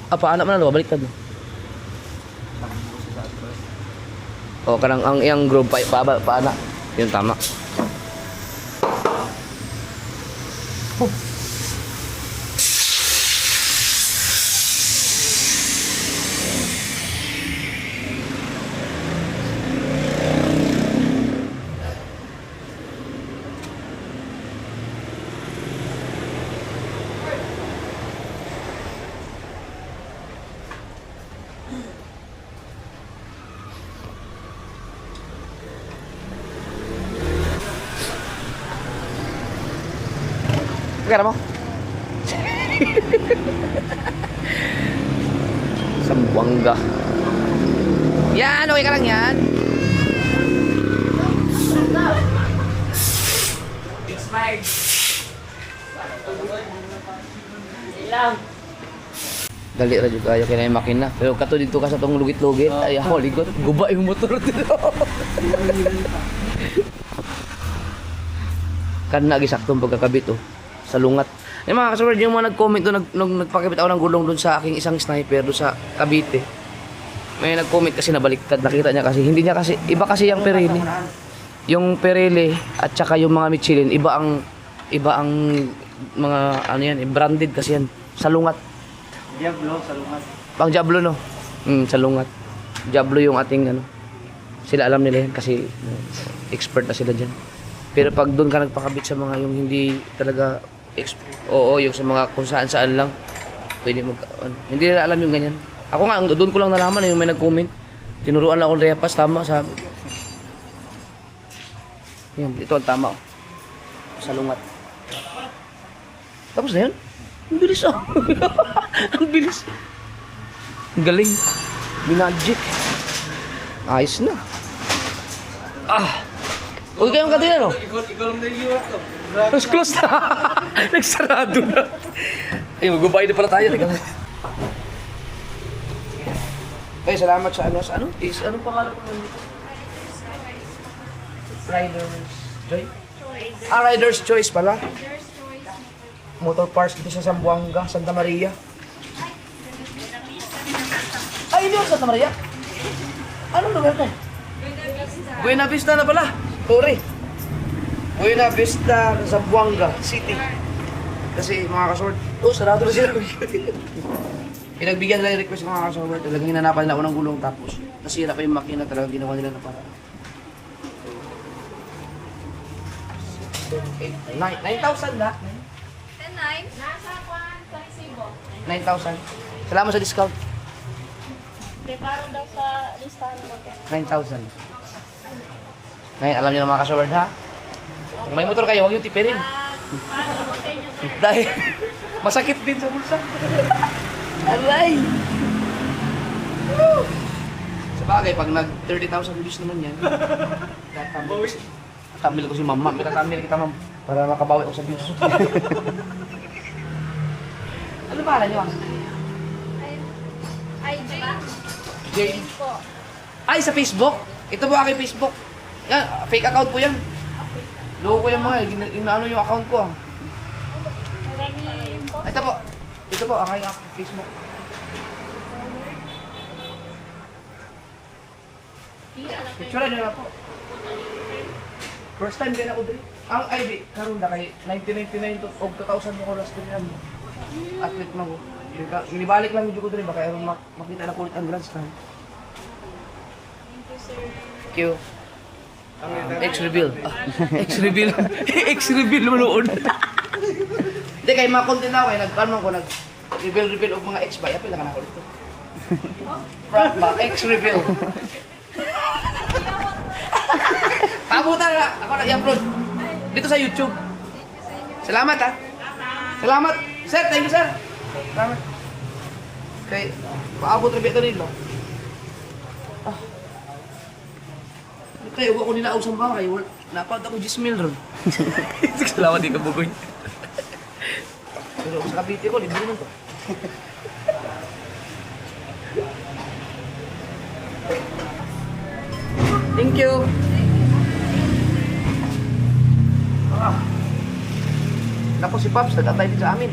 Speaker 1: Anak mo na lo, baliktad mo. O kanang ang iyang group paana. Yun tama. Pagkara mo? Sambuanga. Yan, okay ka lang yan. Expired.
Speaker 5: Ilang.
Speaker 1: Dali ra jud kayo kay na makina. Pero kato dito ka sa tong lugit-lugit. Ay ako ligot. Guba yung motor dito. Kan nagisaktong pagkakabit sa lungat. Yung mga kasurad, yung mga nag-comment doon, nagpakabit ako ng gulong doon sa aking isang sniper doon sa Cavite. May nag-comment kasi nabaliktad, nakita niya kasi, hindi niya kasi, iba kasi yung Pirelli. Yung Pirelli at saka yung mga Michelin, iba ang mga, ano yan, branded kasi yan, sa lungat.
Speaker 3: Diablo, salungat.
Speaker 1: Pang Diablo, no? Sa lungat. Diablo yung ating, sila alam nila yan kasi expert na sila dyan. Pero pag doon ka nagpakabit sa mga yung hindi talaga yung sa mga kung saan lang pwede hindi nila alam yung ganyan. Ako nga doon ko lang nalaman yung may nag-comment. Tinuruan lang ako ng repas, tama sabi. Yan, ito ang tama. Sa lungat. Tapos na yun. Ang bilis Ang bilis. Ang galing. Minagic. Ayos na. Huwag kayong kanina, no?
Speaker 3: Ikaw lang nag-iwas to.
Speaker 1: Mas close na. Nagsarado na. Ay, mag-goodbye na pala tayo. Ay, salamat sa ano? Anong pangalan ko nandito? Rider's Choice? Rider's Choice pala. Motor parts dito sa Zamboanga, Santa Maria. Ay, hindi ako Santa Maria. Anong lugar na? Buena Vista na pala. Sorry. Buena Vista, Zamboanga City. Kasi mga kasort, sarado na sila. Pinagbigyan nila yung request mga kasort. Talagang hinanapan nila ako ng gulong tapos nasira pa yung makina. Talagang ginawa nila na para. 9,000 na?
Speaker 4: 10,900. Nasa kwan, sa resibo.
Speaker 1: 9,000. Salamat sa discount.
Speaker 5: Preparo daw sa listahan mo.
Speaker 1: 9,000. Ngayon, alam niyo na mga kasort ha? Kung may motor kayo, huwag yung tipirin.
Speaker 5: Paano po sa inyo, sir?
Speaker 1: Dahil masakit din sa bulsa. Aray! Woo! Sa bagay, pag nag 30,000 views naman yan, tamil ko si mama. Tamil kita, ma'am. Para makabawi ako sa views. Ano ba niyo?
Speaker 4: IG.
Speaker 1: Jane.
Speaker 4: Po.
Speaker 1: Ay, sa Facebook? Ito po aking Facebook. Yan, fake account po yan. Loko ko yung mga, inaano yung account ko. Ah.
Speaker 5: Marami po.
Speaker 1: Ito po. Ito po, ang aking Facebook. Picture nyo na po. First time din ako din. Ang ID, karon na kay 1999 to og 2000 mo ko last din yan. Athlete man ko. Inibalik lang yung ko din baka aron makita na kulit ang grandstand. Thank you. X-reveal. X-reveal. X-reveal manood. Hindi, kay mga content ako, nag-ano ko, nag-reveal og mga X ba? Yapil lang ako dito. Prank ba? X-reveal. Pabutan na, ako nag-upload. Dito sa YouTube. Salamat ha. Salamat. Sir, thank you sir. Salamat. Kay, paabot rin ito nilo. Kaya huwag ako nila usang baka kayo. Napad ako 10 mil ron. Salamat di ka bugoy. Pero sa Cavite ko, libre naman to. Thank you. Tapos si Pops, natatay din sa amin.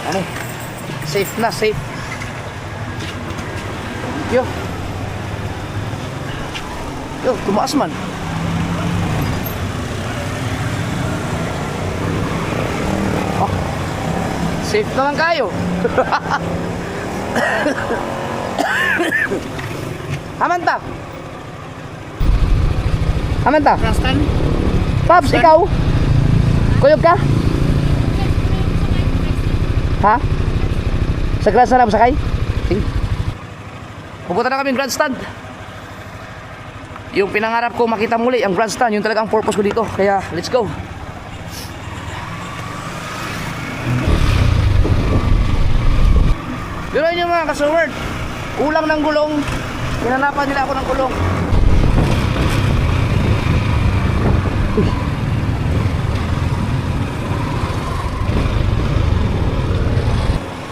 Speaker 1: Ano? Safe na, safe. Yo. Yo, tumaas man. Oh. Safe naman kayo. Hamanta. Hamanta.
Speaker 2: Rastan?
Speaker 1: Pops, ikaw? Kuyog ka? Ha? Sa grandstand na sakay? Sige. Pupunta na kami ng grandstand. Yung pinangarap ko makita muli ang grandstand, yung talagang purpose ko dito. Kaya, let's go. Pero yun yung mga kasaward, kulang ng gulong. Hinanapan nila ako ng gulong.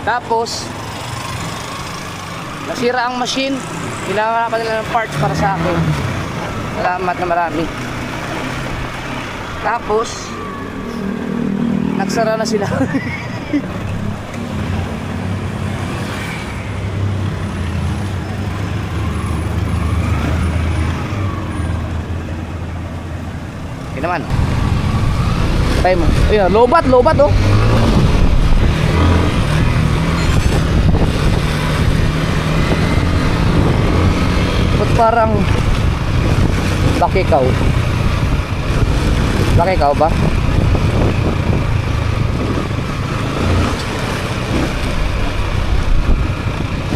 Speaker 1: Tapos nasira ang machine, hinanapan nila ng parts para sa akin. Salamat na marami. Tapos nagsara na sila. Okay naman. Tayo mo. Ayun, lobat oh. Ba't parang bakikaw? Bakikaw ba?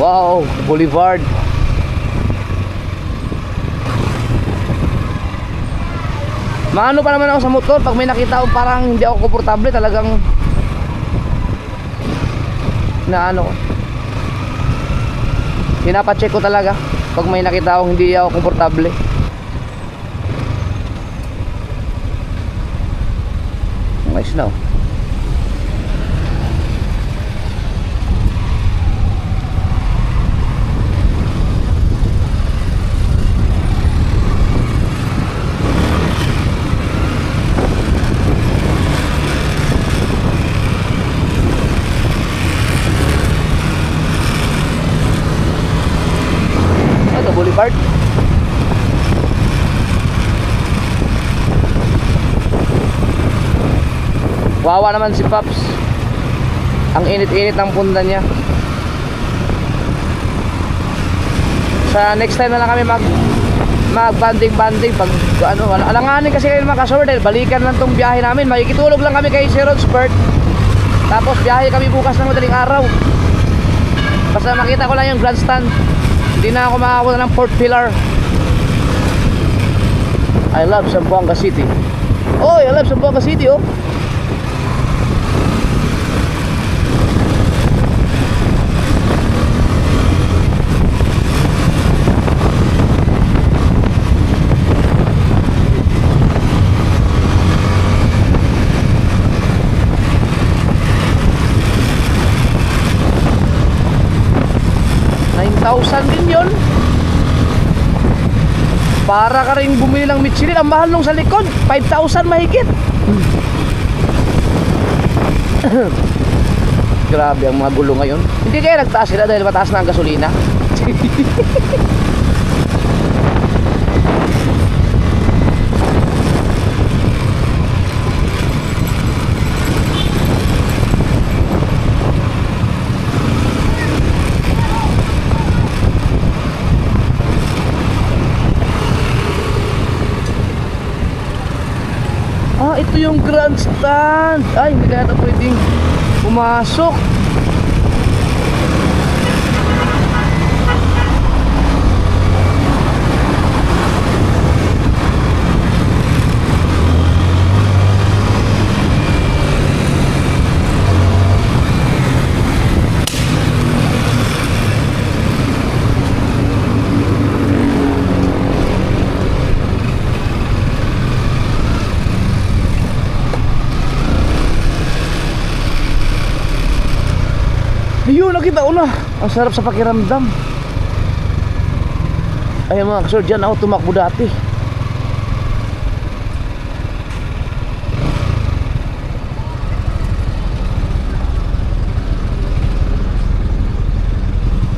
Speaker 1: Wow, Boulevard. Maano pa naman ako sa motor pag may nakita ko parang hindi ako komportable, talagang na ano, pinapacheck ko talaga pag may nakita ko hindi ako komportable. Nice now. Boulevard. Wawa naman si Pops. Ang init-init ng punta niya. Sa next time na lang kami mag-banding-banding pag ano, alanganin kasi kayo mga kasor dahil balikan lang tong biyahe namin. Makikitulog lang kami kay Sir Rodspert. Tapos biyahe kami bukas ng madaling araw. Basta makita ko lang yung grandstand. Hindi na ako makakuha ng Port Pilar. I love Zamboanga City. Oh, I love Zamboanga City, oh. Din yun. Para ka rin bumili ng Michelin. Ang mahal nung sa likod 5,000 mahigit. Grabe ang mga gulo ngayon. Hindi kaya nagtaas sila dahil mataas na ang gasolina. Ito yung grandstand. Ay, hindi kaya ito pwedeng pumasok. Ayun, nakita ko na. Ang sarap sa pakiramdam. Ayun mga kasor, dyan ako tumakbo dati.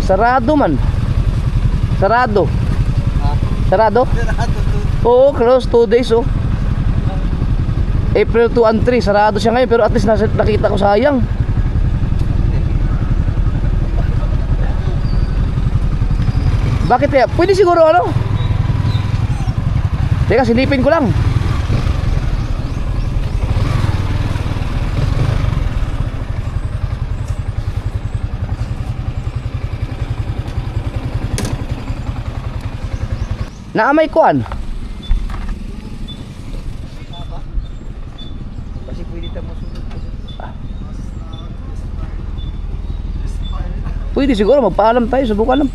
Speaker 1: Sarado man. Sarado. Sarado? Oo, close 2 days, oh. April 2 and 3, sarado siya ngayon. Pero at least nakita ko, sayang. Bakit kaya? Pwede siguro ano? Teka, silipin ko lang. Naamay kuan.
Speaker 3: Kasi pwede tamo sunod.
Speaker 1: Pwede siguro, magpaalam tayo, subukan lang.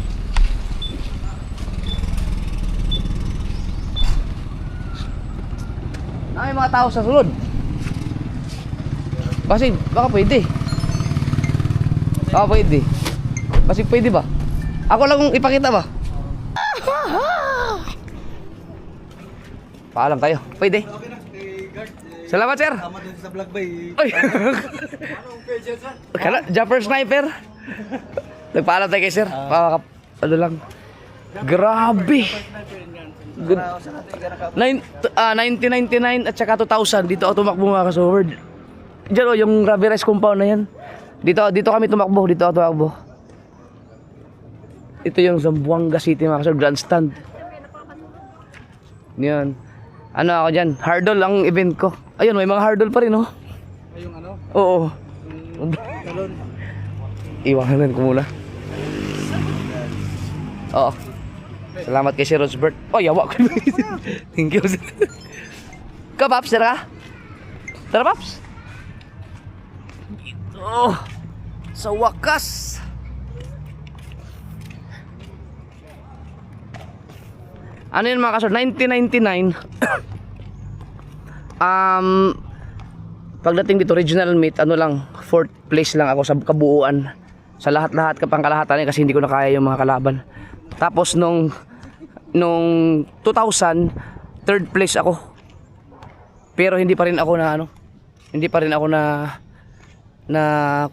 Speaker 1: Ay, mga tao sa sulod. Kasi baka pwede. Baka pwede. Kasi pwede ba? Ako lang ipakita ba? Paalam tayo. Pwede. Salamat, sir.
Speaker 3: Tama din sa vlog ba eh.
Speaker 1: Ay. Kala, Jumper Sniper. Nagpaalam tayo kay sir. Ano lang. Grabe. Good. 1999 at saka 2000 dito ako tumakbo mga kasoward. Diyan oh, yung Ravi Rice compound na yan. Dito kami tumakbo, dito ako tumakbo. Ito yung Zamboanga City mga kasoward, grandstand. Yan. Ano ako dyan, hurdle ang event ko. Ayun, may mga hurdle pa rin oh.
Speaker 2: Ay, yung ano?
Speaker 1: Oo.
Speaker 2: Talon.
Speaker 1: Iwanan ko muna. Oo. Salamat kay Sir Rosbert. Oh, yawa ko. Thank you. Ka, Paps, tara ka? Tara, Paps. Oh, sa wakas. Ano yun mga kasor? 1999. Pagdating dito, regional meet, ano lang, 4th place lang ako sa kabuuan. Sa lahat-lahat kapang kalahatan kasi hindi ko na kaya yung mga kalaban. Tapos nung 2000, 3rd place ako. Pero hindi pa rin ako na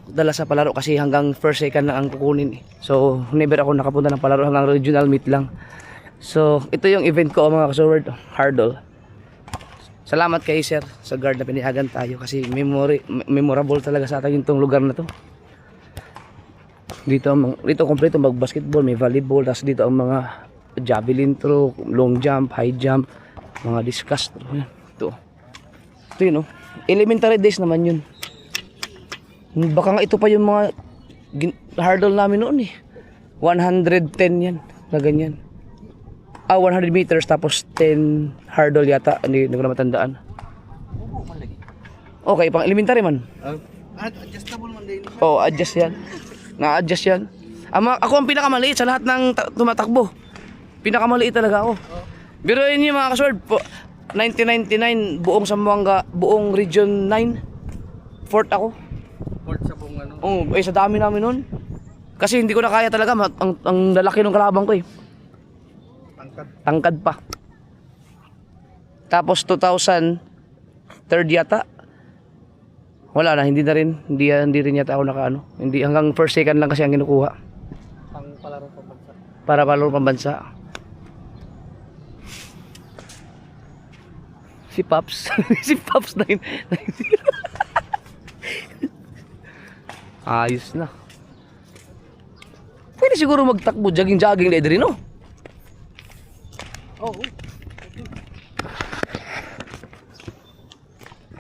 Speaker 1: dala sa palaro kasi hanggang first second na ang kukunin. So never ako nakapunta ng palaro, hanggang regional meet lang. So ito yung event ko mga kasoward, hurdle. Salamat kay sir sa guard na pinayagan tayo kasi memorable talaga sa atin itong lugar na to. Dito kompleto mag-basketball, may volleyball, tapos dito ang mga javelin throw, long jump, high jump, mga discus. Ito yun, oh. Elementary days naman yun. Baka nga ito pa yung mga hurdle namin noon eh. 110 yan. Na ganyan. 100 meters tapos 10 hurdle yata. Hindi ko na matandaan. Okay, pang elementary man.
Speaker 2: Adjustable man din.
Speaker 1: Oo, adjust yan. Na-adjust yan. Ako ang pinakamaliit sa lahat ng tumatakbo. Pinakamaliit talaga ako. Pero yun yung mga kasword, 1999, buong Zamboanga, buong Region 9, fourth ako.
Speaker 2: Port sa buong ano.
Speaker 1: Oo, sa dami namin nun. Kasi hindi ko na kaya talaga, ang lalaki ng kalabang ko eh.
Speaker 2: Tangkad.
Speaker 1: Tangkad pa. Tapos 2000, third yata. Wala na, hindi rin yata ako nakaano. Hindi, hanggang first second lang kasi ang kinukuha.
Speaker 2: Pang palaro pambansa.
Speaker 1: Para palaro pambansa. Si Pops. Si Pops 9. Ayos na. Pwede siguro magtakbo, jogging-jogging na rin, no?
Speaker 2: Oo.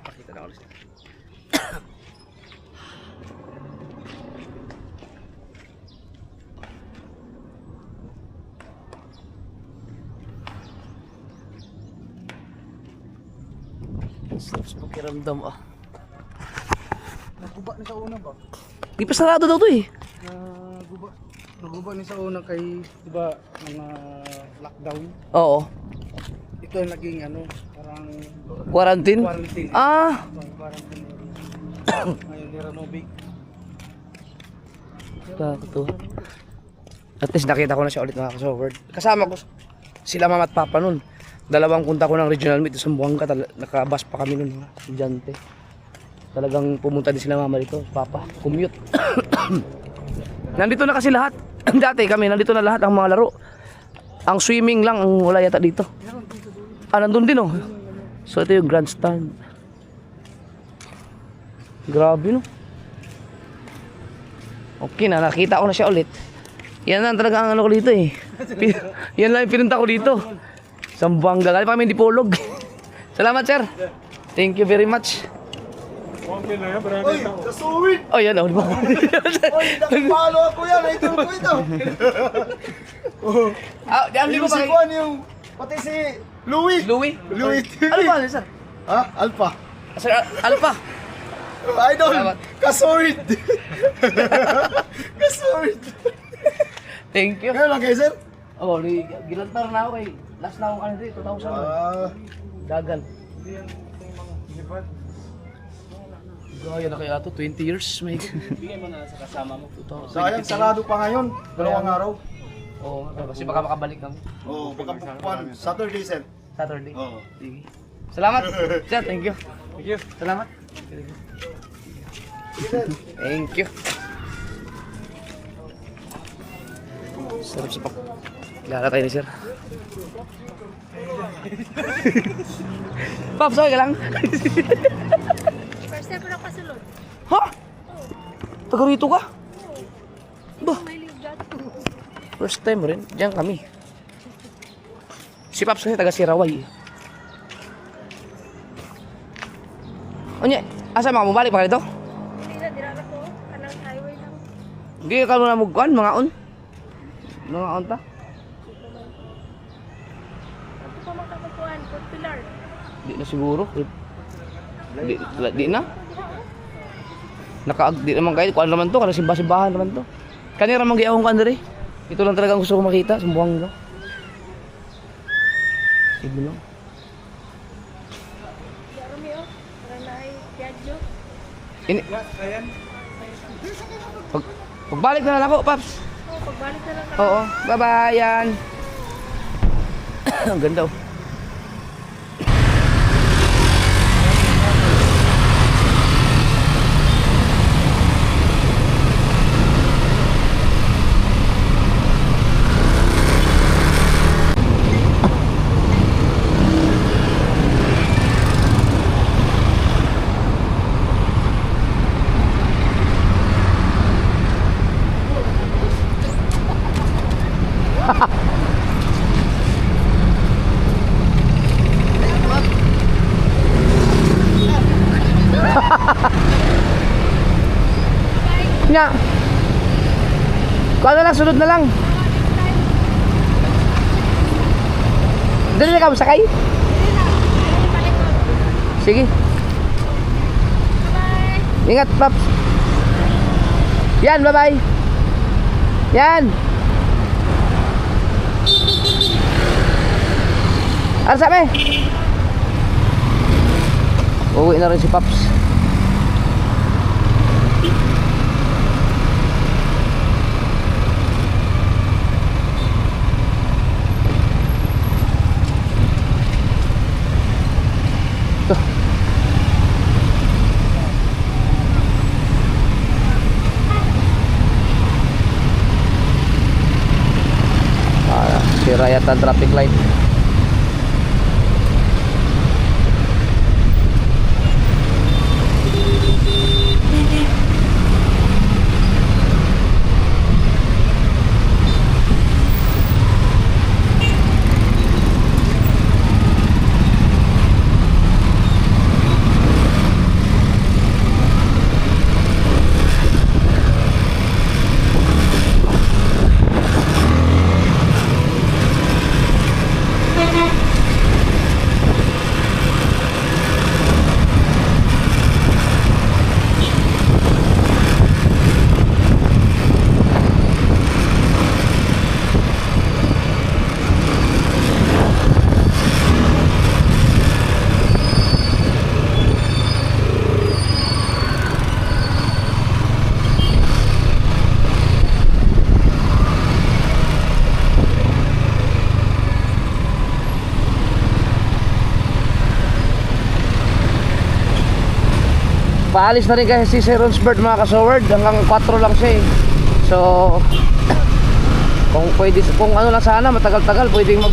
Speaker 1: Pakita na ulit. Sarap sa pakiramdam ah.
Speaker 2: Naguba ni sa una ba?
Speaker 1: Di pa sarado daw to eh.
Speaker 2: Naguba ni sa una kay, di ba, mga lockdown.
Speaker 1: Oo.
Speaker 2: Ito ang naging ano, parang
Speaker 1: Quarantine?
Speaker 2: quarantine.
Speaker 1: Ah!
Speaker 2: Quarantine. Ngayon ni-renovate.
Speaker 1: Kakatuwa. At least nakita ko na siya ulit mga kasoward. Kasama ko sila mama at papa nun. Dalawang punta ko ng regional meet sa Zamboanga. Nakabas pa kami nun. Estudyante. Talagang pumunta din sila mama dito. Papa, commute. Nandito na kasi lahat. Dati kami, nandito na lahat ang mga laro. Ang swimming lang ang wala yata dito. Nandun din oh. So ito yung grandstand. Grabe no. Okay na, nakita ko na siya ulit. Yan lang talaga ang ano ko dito eh. Yan lang yung pinunta ko dito. Zamboanga. Kali pa kami hindi pulog. Salamat sir. Thank you very much.
Speaker 2: Oy, kasuwit!
Speaker 1: Oh yan oh.
Speaker 2: Oy, nakapalo ako yan. Idol ko ito.
Speaker 1: Diyan
Speaker 2: Yung si Juan yung, pati si Louie.
Speaker 1: Louie?
Speaker 2: Louie TV.
Speaker 1: Ano ba sir?
Speaker 2: Ha? Alpha.
Speaker 1: Sir Alpha.
Speaker 2: Idol,
Speaker 1: Salamat.
Speaker 2: kasuwit. Kasuwit.
Speaker 1: Thank you.
Speaker 2: Ngayon lang kayo, sir?
Speaker 1: Oh, gilantar na ako kay last na akong ano dito, 2000. Gagal. Gaya na kaya to, 20 years may.
Speaker 3: Bigay mo na sa kasama mo.
Speaker 2: Sayang, sarado pa ngayon. Dalawang araw.
Speaker 1: Oo, kasi baka makabalik kami.
Speaker 2: Oo, pagkapuan. Saturday, sir.
Speaker 1: Saturday.
Speaker 2: Oo.
Speaker 1: Sige. Salamat. Sir, thank you.
Speaker 2: Thank you.
Speaker 1: Salamat. Thank you. Sarap sa pak. Kilala tayo ni sir. Pops, okay ka lang?
Speaker 4: First time ko lang pasulod.
Speaker 1: Ha? Taga rito ka? Ba?
Speaker 4: May live dyan.
Speaker 1: First time rin. Diyan kami. Si Pops kasi taga Siraway. Onya, asa mga mabalik pa ka dito?
Speaker 4: Hindi na, dinala ko. Kanang highway lang.
Speaker 1: Hindi ka na magkuhan, mga on. Mga on ta?
Speaker 4: Ito pa magkakakuhan. Port Pilar.
Speaker 1: Di na siguro. Di na. Di naman kayo. Kuhan naman to. Kasi simba-simbahan naman to. Kanira mang gayahong ka na rin. Ito lang talaga ang gusto ko makita. Zamboanga. Ibo lang.
Speaker 4: Romeo. Parang na ay Piaggio.
Speaker 1: Pagbalik na lang ako, Paps.
Speaker 4: Oo, pagbalik na lang ka.
Speaker 1: Oo. Bye-bye yan. Ang ganda oh. Nya. Kuha na lang, sunod na lang. Dali na ka, sakay? Sige.
Speaker 5: Bye!
Speaker 1: Ingat, Paps. Yan, bye-bye. Yan. Ano sabi? Uuwi na rin si Paps. Ito. Sira yata ang traffic light. Paalis na rin kasi si Sir Ronsbert mga kasoward, hanggang 4 lang siya eh. So kung pwede, kung ano lang sana matagal-tagal pwedeng mag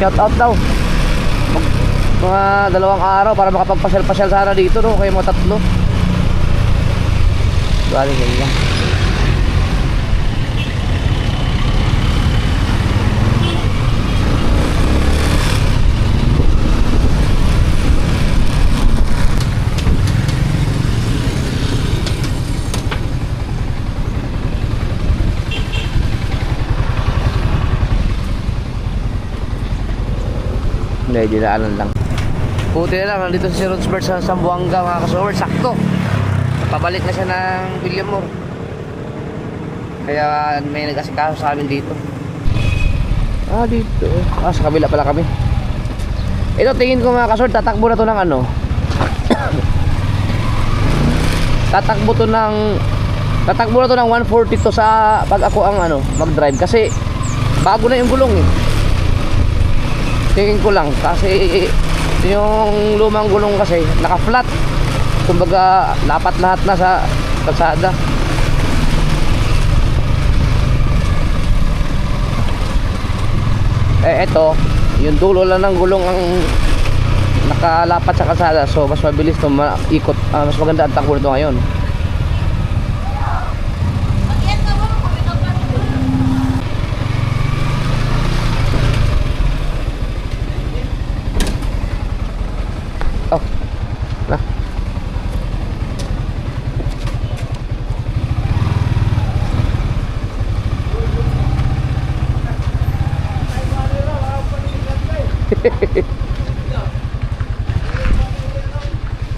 Speaker 1: shout out daw mga 2 araw para makapagpasyal-pasyal sana dito, no? Kayo mga 3 galing yun lang. Hindi, dinaanan lang. Buti na lang, nandito si Ronsbert sa Zamboanga mga kasoward, sakto. Pabalik na siya ng Villamor. Kaya may nag-asikaso sa amin dito. Dito. Sa kabila pala kami. Ito tingin ko mga kasoward, tatakbo na to ng ano. Tatakbo na to ng 140 to sa pag ako ang ano, mag-drive. Kasi bago na yung gulong eh. Tingin ko lang kasi yung lumang gulong kasi naka-flat. Kumbaga lapat lahat na sa kalsada. Eto, yung dulo lang ng gulong ang nakalapat sa kalsada. So mas mabilis to maikot, mas maganda ang takbo nito ngayon. Oh, nah.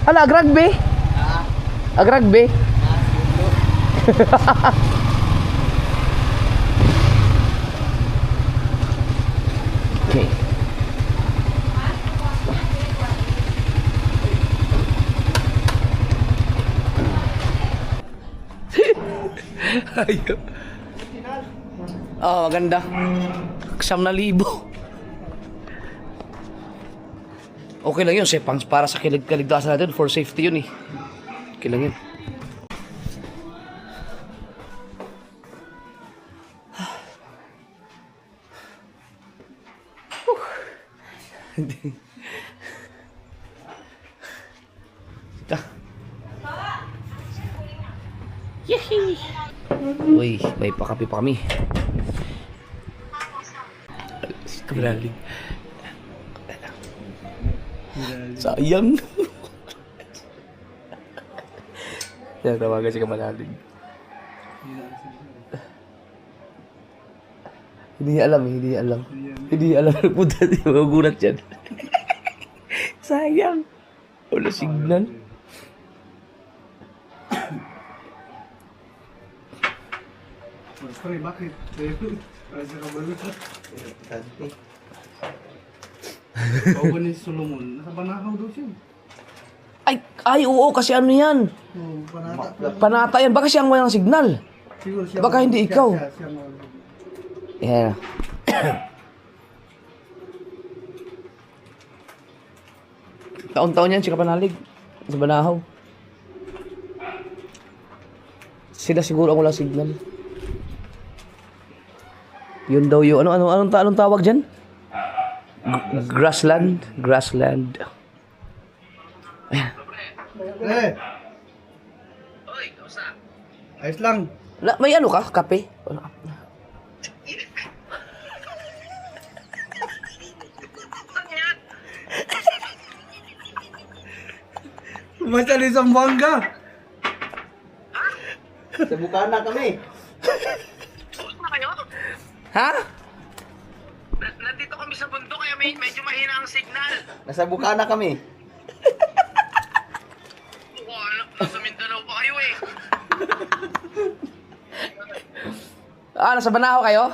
Speaker 1: Ala, agragbe? Agragbe? Okay. Ayun. Oh, maganda. 9,000. Okay lang yun, para sa kaligtasan natin, for safety yun eh. Okay lang yun. Yehey! Uy, may pakapi pa kami. Kamalaling. Sayang. Tawagan si Kamalaling. Hindi niya alam. Hindi alam na punta, di magugulat yan. Sayang. Wala signal.
Speaker 2: Pre, bakit? Para sa kabalo. Bago ni Solomon, nasa Banahaw daw siya.
Speaker 1: Ay, oo, kasi ano yan?
Speaker 2: Oo, panata.
Speaker 1: Panata yan. Baka siyang walang signal.
Speaker 2: Siguro siya.
Speaker 1: Baka hindi ikaw.
Speaker 2: Siya
Speaker 1: Yeah. Taon-taon yan, si Kapanalig. Sa Banahaw. Sila siguro ang walang signal. Yun daw yun. Anong tawag dyan? Grassland? Grassland.
Speaker 2: Eh! Ayos lang.
Speaker 1: May ano ka? Kape? Wala.
Speaker 2: Masali sa Zamboanga.
Speaker 3: Sa Bukana kami.
Speaker 1: Ha?
Speaker 6: Nandito kami sa bundok kaya medyo mahina ang signal.
Speaker 3: Nasa Bukana kami.
Speaker 6: Nasa Mindanao pa kayo eh.
Speaker 1: Nasa Banahaw kayo?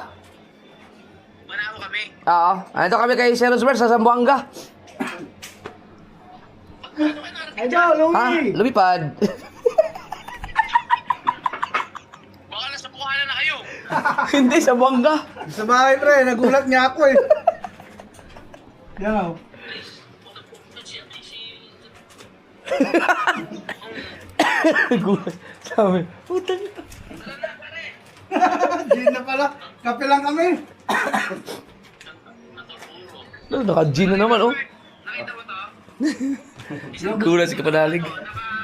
Speaker 6: Manao kami.
Speaker 1: Oo. Ito kami kay Sir Rosbert sa Zamboanga.
Speaker 2: Ay daw,
Speaker 1: Ha?
Speaker 2: Louie!
Speaker 1: Lumipad.
Speaker 6: Baka nasa Bukana na kayo.
Speaker 1: Hindi, sa Zamboanga.
Speaker 2: Sa bahay, pre. Nagulat niya ako eh. Yan o.
Speaker 1: Sabi, putang.
Speaker 2: Gin na pala. Kape lang kami.
Speaker 1: Naka-G na naman, oh.
Speaker 6: Nakita mo to?
Speaker 1: Gulat si Kapanalig.
Speaker 6: Naka